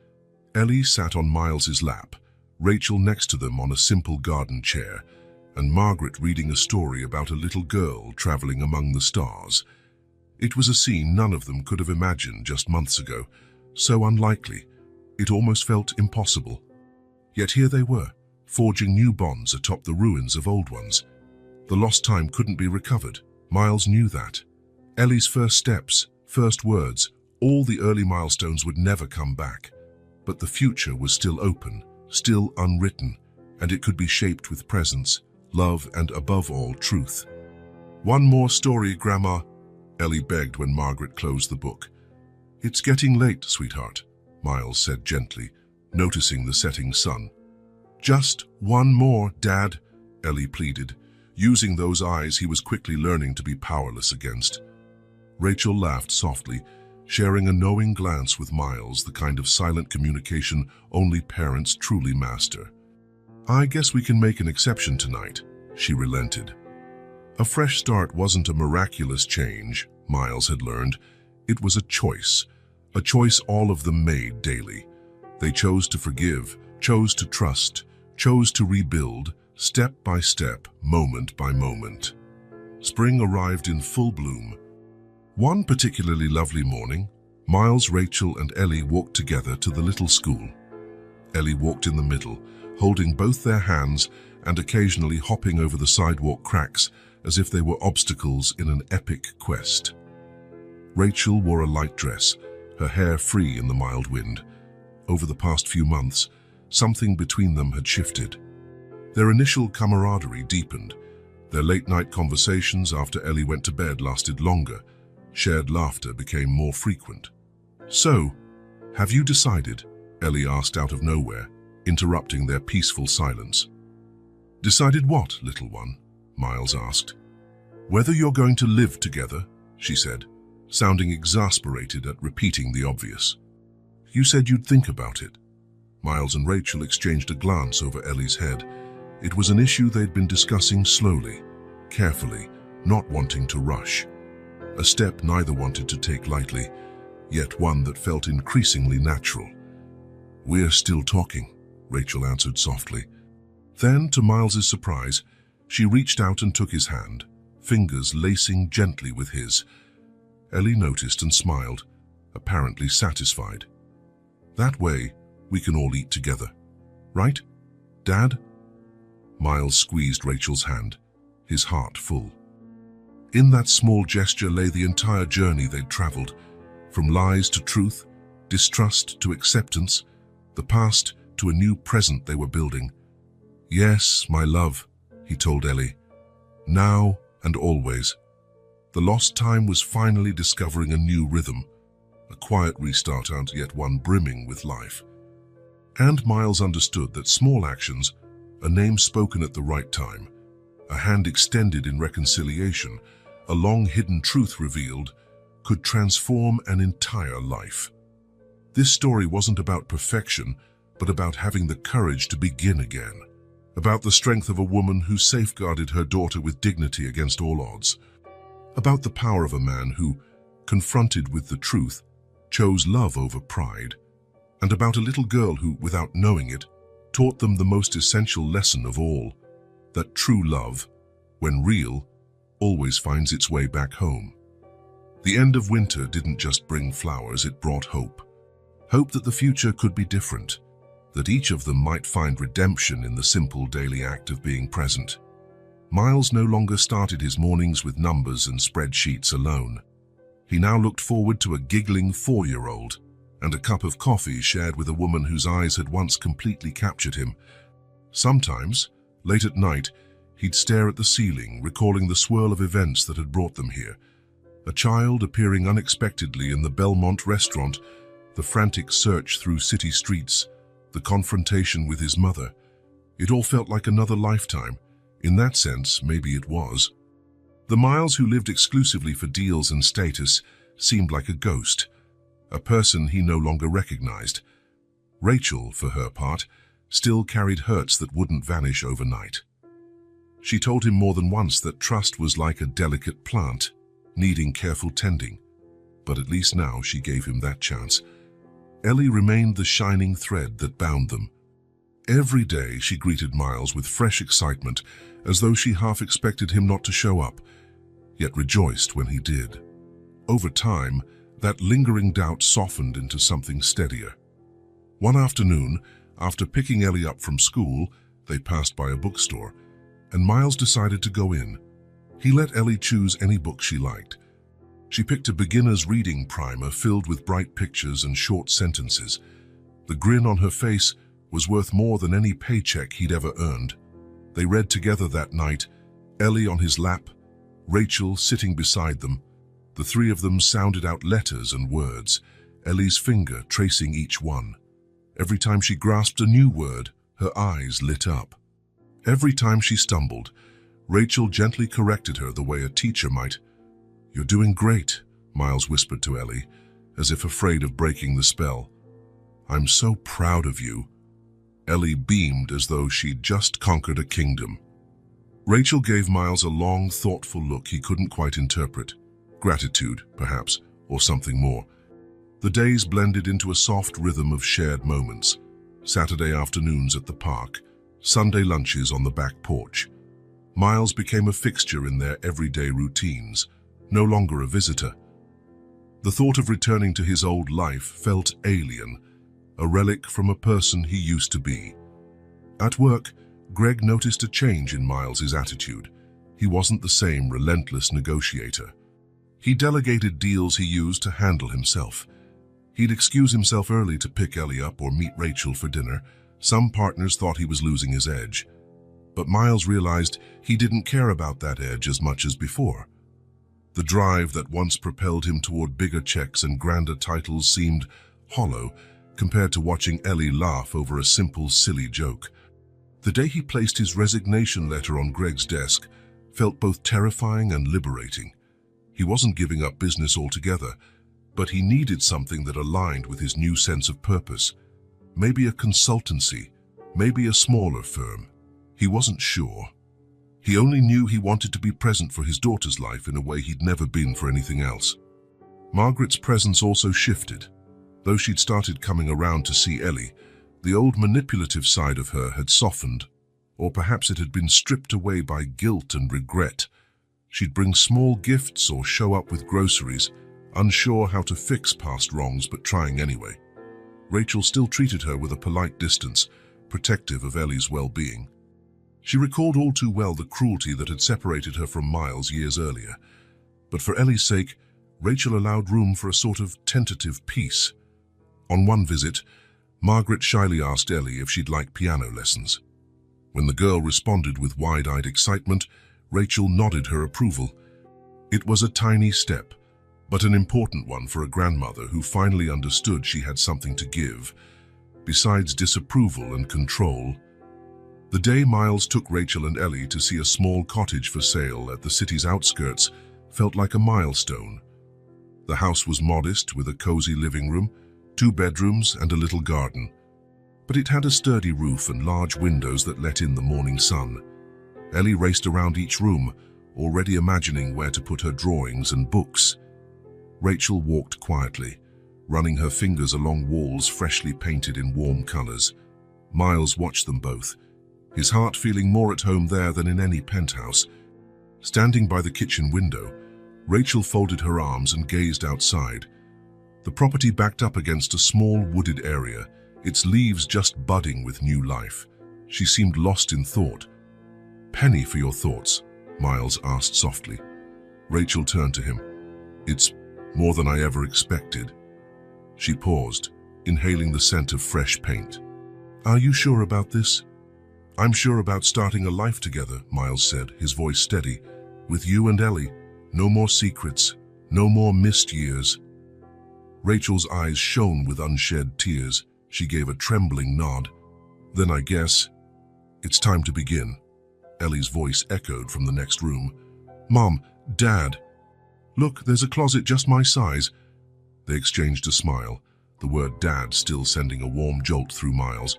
A: Ellie sat on Miles's lap, Rachel next to them on a simple garden chair, and Margaret reading a story about a little girl traveling among the stars. It was a scene none of them could have imagined just months ago, so unlikely, it almost felt impossible. Yet here they were, forging new bonds atop the ruins of old ones. The lost time couldn't be recovered. Miles knew that. Ellie's first steps, first words, all the early milestones would never come back. But the future was still open, still unwritten, and it could be shaped with presence, love, and above all, truth. "One more story, Grandma," Ellie begged when Margaret closed the book. "It's getting late, sweetheart," Miles said gently, noticing the setting sun. "Just one more, Dad," Ellie pleaded, using those eyes he was quickly learning to be powerless against. Rachel laughed softly, sharing a knowing glance with Miles, the kind of silent communication only parents truly master. "I guess we can make an exception tonight," she relented. A fresh start wasn't a miraculous change, Miles had learned. It was a choice all of them made daily. They chose to forgive, chose to trust, chose to rebuild, step by step, moment by moment. Spring arrived in full bloom. One particularly lovely morning, Miles, Rachel, and Ellie walked together to the little school. Ellie walked in the middle, holding both their hands and occasionally hopping over the sidewalk cracks as if they were obstacles in an epic quest. Rachel wore a light dress, her hair free in the mild wind. Over the past few months, something between them had shifted. Their initial camaraderie deepened. Their late-night conversations after Ellie went to bed lasted longer. Shared laughter became more frequent. "So, have you decided?" Ellie asked out of nowhere, interrupting their peaceful silence. "Decided what, little one?" Miles asked. "Whether you're going to live together," she said, sounding exasperated at repeating the obvious. "You said you'd think about it." Miles and Rachel exchanged a glance over Ellie's head. It was an issue they'd been discussing slowly, carefully, not wanting to rush. A step neither wanted to take lightly, yet one that felt increasingly natural. "We're still talking," Rachel answered softly. Then, to Miles's surprise, she reached out and took his hand, fingers lacing gently with his. Ellie noticed and smiled, apparently satisfied. "That way, we can all eat together. Right, Dad?" Miles squeezed Rachel's hand, his heart full. In that small gesture lay the entire journey they'd traveled, from lies to truth, distrust to acceptance, the past to a new present they were building. "Yes, my love," he told Ellie, "now and always." The lost time was finally discovering a new rhythm, a quiet restart and yet one brimming with life. And Miles understood that small actions, a name spoken at the right time, a hand extended in reconciliation, a long-hidden truth revealed, could transform an entire life. This story wasn't about perfection, but about having the courage to begin again. about the strength of a woman who safeguarded her daughter with dignity against all odds, about the power of a man who, confronted with the truth, chose love over pride, and about a little girl who, without knowing it, taught them the most essential lesson of all, that true love, when real, always finds its way back home. The end of winter didn't just bring flowers, it brought hope. Hope that the future could be different, that each of them might find redemption in the simple daily act of being present. Miles no longer started his mornings with numbers and spreadsheets alone. He now looked forward to a giggling 4-year-old and a cup of coffee shared with a woman whose eyes had once completely captured him. Sometimes, late at night, he'd stare at the ceiling, recalling the swirl of events that had brought them here. A child appearing unexpectedly in the Belmont restaurant, the frantic search through city streets, the confrontation with his mother. It all felt like another lifetime. In that sense, maybe it was. The Miles who lived exclusively for deals and status seemed like a ghost, a person he no longer recognized. Rachel, for her part, still carried hurts that wouldn't vanish overnight. She told him more than once that trust was like a delicate plant, needing careful tending. But at least now she gave him that chance. Ellie remained the shining thread that bound them. Every day she greeted Miles with fresh excitement, as though she half expected him not to show up, yet rejoiced when he did. Over time, that lingering doubt softened into something steadier. One afternoon, after picking Ellie up from school, they passed by a bookstore, and Miles decided to go in. He let Ellie choose any book she liked. She picked a beginner's reading primer filled with bright pictures and short sentences. The grin on her face was worth more than any paycheck he'd ever earned. They read together that night, Ellie on his lap, Rachel sitting beside them. The three of them sounded out letters and words, Ellie's finger tracing each one. Every time she grasped a new word, her eyes lit up. Every time she stumbled, Rachel gently corrected her the way a teacher might. "You're doing great," Miles whispered to Ellie, as if afraid of breaking the spell. "I'm so proud of you." Ellie beamed as though she'd just conquered a kingdom. Rachel gave Miles a long, thoughtful look he couldn't quite interpret. Gratitude, perhaps, or something more. The days blended into a soft rhythm of shared moments. Saturday afternoons at the park, Sunday lunches on the back porch. Miles became a fixture in their everyday routines, no longer a visitor. The thought of returning to his old life felt alien, a relic from a person he used to be. At work, Greg noticed a change in Miles's attitude. He wasn't the same relentless negotiator. He delegated deals he used to handle himself. He'd excuse himself early to pick Ellie up or meet Rachel for dinner. Some partners thought he was losing his edge. But Miles realized he didn't care about that edge as much as before. The drive that once propelled him toward bigger checks and grander titles seemed hollow compared to watching Ellie laugh over a simple, silly joke. The day he placed his resignation letter on Greg's desk felt both terrifying and liberating. He wasn't giving up business altogether, but he needed something that aligned with his new sense of purpose. Maybe a consultancy, maybe a smaller firm. He wasn't sure. He only knew he wanted to be present for his daughter's life in a way he'd never been for anything else. Margaret's presence also shifted. Though she'd started coming around to see Ellie, the old manipulative side of her had softened, or perhaps it had been stripped away by guilt and regret. She'd bring small gifts or show up with groceries, unsure how to fix past wrongs but trying anyway. Rachel still treated her with a polite distance, protective of Ellie's well-being. She recalled all too well the cruelty that had separated her from Miles years earlier. But for Ellie's sake, Rachel allowed room for a sort of tentative peace. On one visit, Margaret shyly asked Ellie if she'd like piano lessons. When the girl responded with wide-eyed excitement, Rachel nodded her approval. It was a tiny step, but an important one for a grandmother who finally understood she had something to give. Besides disapproval and control, the day Miles took Rachel and Ellie to see a small cottage for sale at the city's outskirts felt like a milestone. The house was modest, with a cozy living room, 2 bedrooms and a little garden. but it had a sturdy roof and large windows that let in the morning sun. Ellie raced around each room, already imagining where to put her drawings and books. Rachel walked quietly, running her fingers along walls freshly painted in warm colors. Miles watched them both, his heart feeling more at home there than in any penthouse. Standing by the kitchen window, Rachel folded her arms and gazed outside. The property backed up against a small wooded area, its leaves just budding with new life. She seemed lost in thought. "Penny for your thoughts?" Miles asked softly. Rachel turned to him. "It's more than I ever expected." She paused, inhaling the scent of fresh paint. "Are you sure about this?" "I'm sure about starting a life together," Miles said, his voice steady. "With you and Ellie. No more secrets, no more missed years." Rachel's eyes shone with unshed tears. She gave a trembling nod. "Then I guess it's time to begin." Ellie's voice echoed from the next room. "Mom, Dad, look, there's a closet just my size." They exchanged a smile, the word Dad still sending a warm jolt through Miles.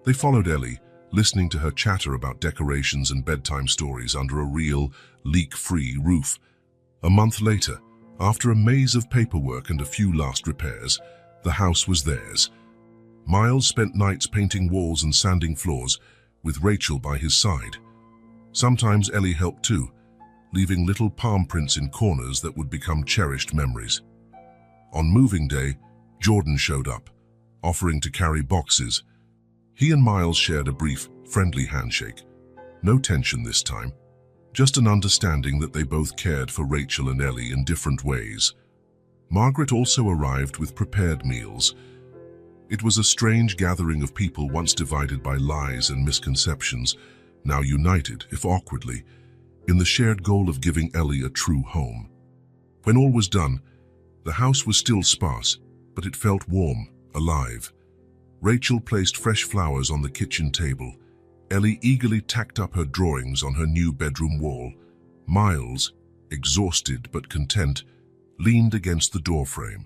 A: They followed Ellie, listening to her chatter about decorations and bedtime stories under a real, leak-free roof. A month later, after a maze of paperwork and a few last repairs, the house was theirs. Miles spent nights painting walls and sanding floors, with Rachel by his side. Sometimes Ellie helped too, leaving little palm prints in corners that would become cherished memories. On moving day, Jordan showed up, offering to carry boxes. He and Miles shared a brief, friendly handshake. No tension this time, just an understanding that they both cared for Rachel and Ellie in different ways. Margaret also arrived with prepared meals. It was a strange gathering of people once divided by lies and misconceptions, now united, if awkwardly, in the shared goal of giving Ellie a true home. When all was done, the house was still sparse, but it felt warm, alive. Rachel placed fresh flowers on the kitchen table. Ellie eagerly tacked up her drawings on her new bedroom wall. Miles, exhausted but content, leaned against the doorframe,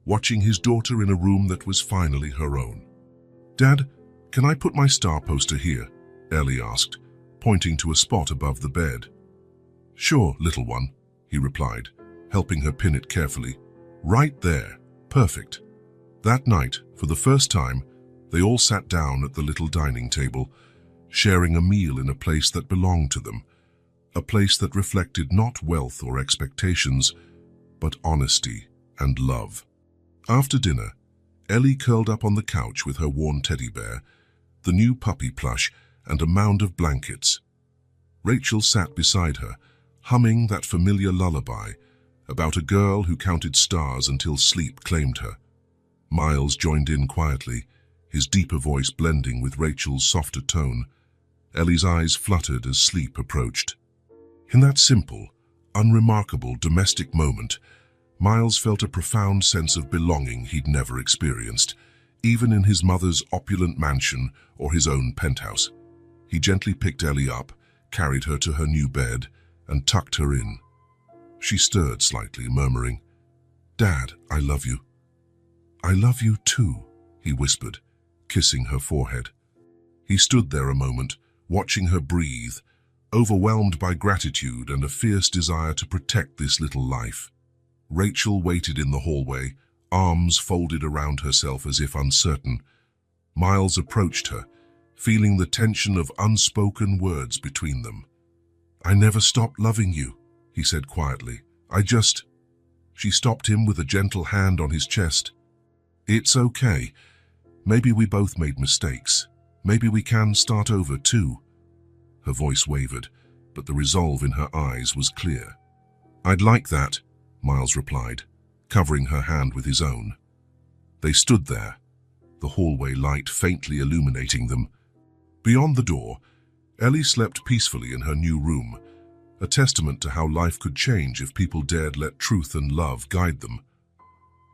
A: watching his daughter in a room that was finally her own. "Dad, can I put my star poster here?" Ellie asked, pointing to a spot above the bed. "Sure, little one," he replied, helping her pin it carefully. "Right there. Perfect." That night, for the first time, they all sat down at the little dining table, sharing a meal in a place that belonged to them, a place that reflected not wealth or expectations, but honesty and love. After dinner, Ellie curled up on the couch with her worn teddy bear, the new puppy plush, and a mound of blankets. Rachel sat beside her, humming that familiar lullaby about a girl who counted stars until sleep claimed her. Miles joined in quietly, his deeper voice blending with Rachel's softer tone. Ellie's eyes fluttered as sleep approached. In that simple, unremarkable domestic moment, Miles felt a profound sense of belonging he'd never experienced, even in his mother's opulent mansion or his own penthouse. He gently picked Ellie up, carried her to her new bed, and tucked her in. She stirred slightly, murmuring, "Dad, I love you." "I love you too," he whispered, kissing her forehead. He stood there a moment, watching her breathe, overwhelmed by gratitude and a fierce desire to protect this little life. Rachel waited in the hallway, arms folded around herself as if uncertain. Miles approached her, feeling the tension of unspoken words between them. "I never stopped loving you," he said quietly. She stopped him with a gentle hand on his chest. "It's okay. Maybe we both made mistakes. Maybe we can start over too." Her voice wavered, but the resolve in her eyes was clear. "I'd like that," Miles replied, covering her hand with his own. They stood there, the hallway light faintly illuminating them. Beyond the door, Ellie slept peacefully in her new room, a testament to how life could change if people dared let truth and love guide them.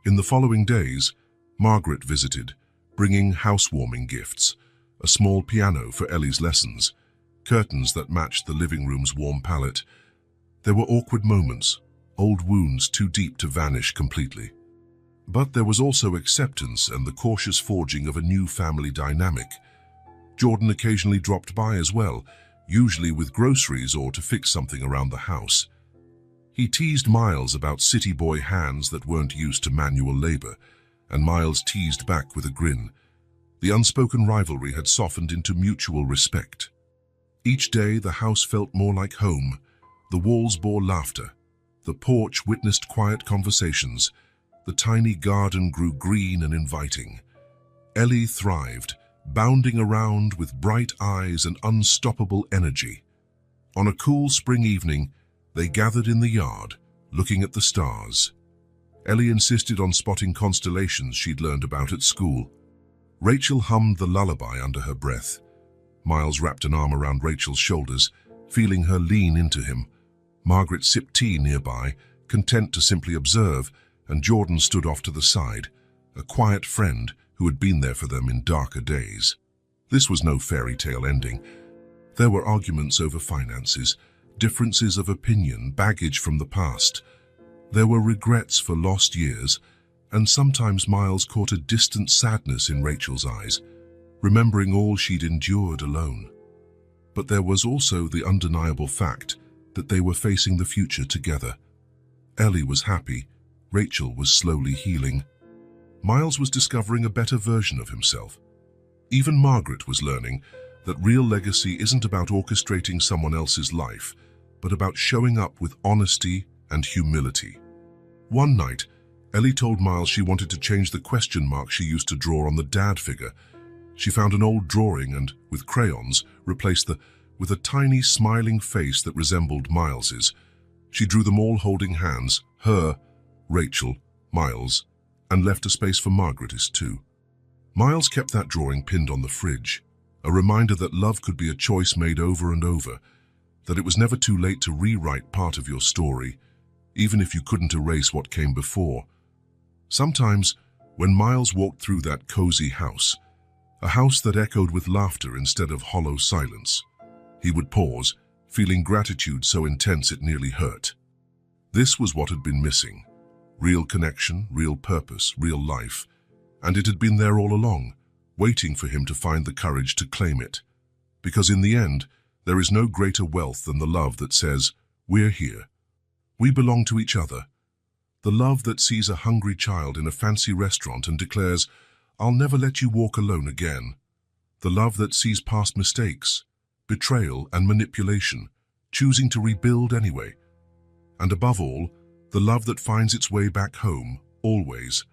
A: In the following days, Margaret visited, bringing housewarming gifts, a small piano for Ellie's lessons, curtains that matched the living room's warm palette. There were awkward moments, old wounds too deep to vanish completely. But there was also acceptance and the cautious forging of a new family dynamic. Jordan occasionally dropped by as well, usually with groceries or to fix something around the house. He teased Miles about city boy hands that weren't used to manual labor, and Miles teased back with a grin. The unspoken rivalry had softened into mutual respect. Each day the house felt more like home. The walls bore laughter. The porch witnessed quiet conversations. The tiny garden grew green and inviting. Ellie thrived, bounding around with bright eyes and unstoppable energy. On a cool spring evening, they gathered in the yard, looking at the stars. Ellie insisted on spotting constellations she'd learned about at school. Rachel hummed the lullaby under her breath. Miles wrapped an arm around Rachel's shoulders, feeling her lean into him. Margaret sipped tea nearby, content to simply observe, and Jordan stood off to the side, a quiet friend who had been there for them in darker days. This was no fairy tale ending. There were arguments over finances, differences of opinion, baggage from the past. There were regrets for lost years, and sometimes Miles caught a distant sadness in Rachel's eyes, remembering all she'd endured alone. But there was also the undeniable fact that they were facing the future together. Ellie was happy, Rachel was slowly healing. Miles was discovering a better version of himself. Even Margaret was learning that real legacy isn't about orchestrating someone else's life, but about showing up with honesty and humility. One night, Ellie told Miles she wanted to change the question mark she used to draw on the dad figure. She found an old drawing and, with crayons, replaced with a tiny smiling face that resembled Miles's. She drew them all holding hands, her, Rachel, Miles, and left a space for Margaret's too. Miles kept that drawing pinned on the fridge, a reminder that love could be a choice made over and over, that it was never too late to rewrite part of your story, even if you couldn't erase what came before. Sometimes, when Miles walked through that cozy house, a house that echoed with laughter instead of hollow silence, he would pause, feeling gratitude so intense it nearly hurt. This was what had been missing. Real connection, real purpose, real life. And it had been there all along, waiting for him to find the courage to claim it. Because in the end, there is no greater wealth than the love that says, "We're here. We belong to each other." The love that sees a hungry child in a fancy restaurant and declares, "I'll never let you walk alone again." The love that sees past mistakes, betrayal and manipulation, choosing to rebuild anyway. And above all, the love that finds its way back home, always,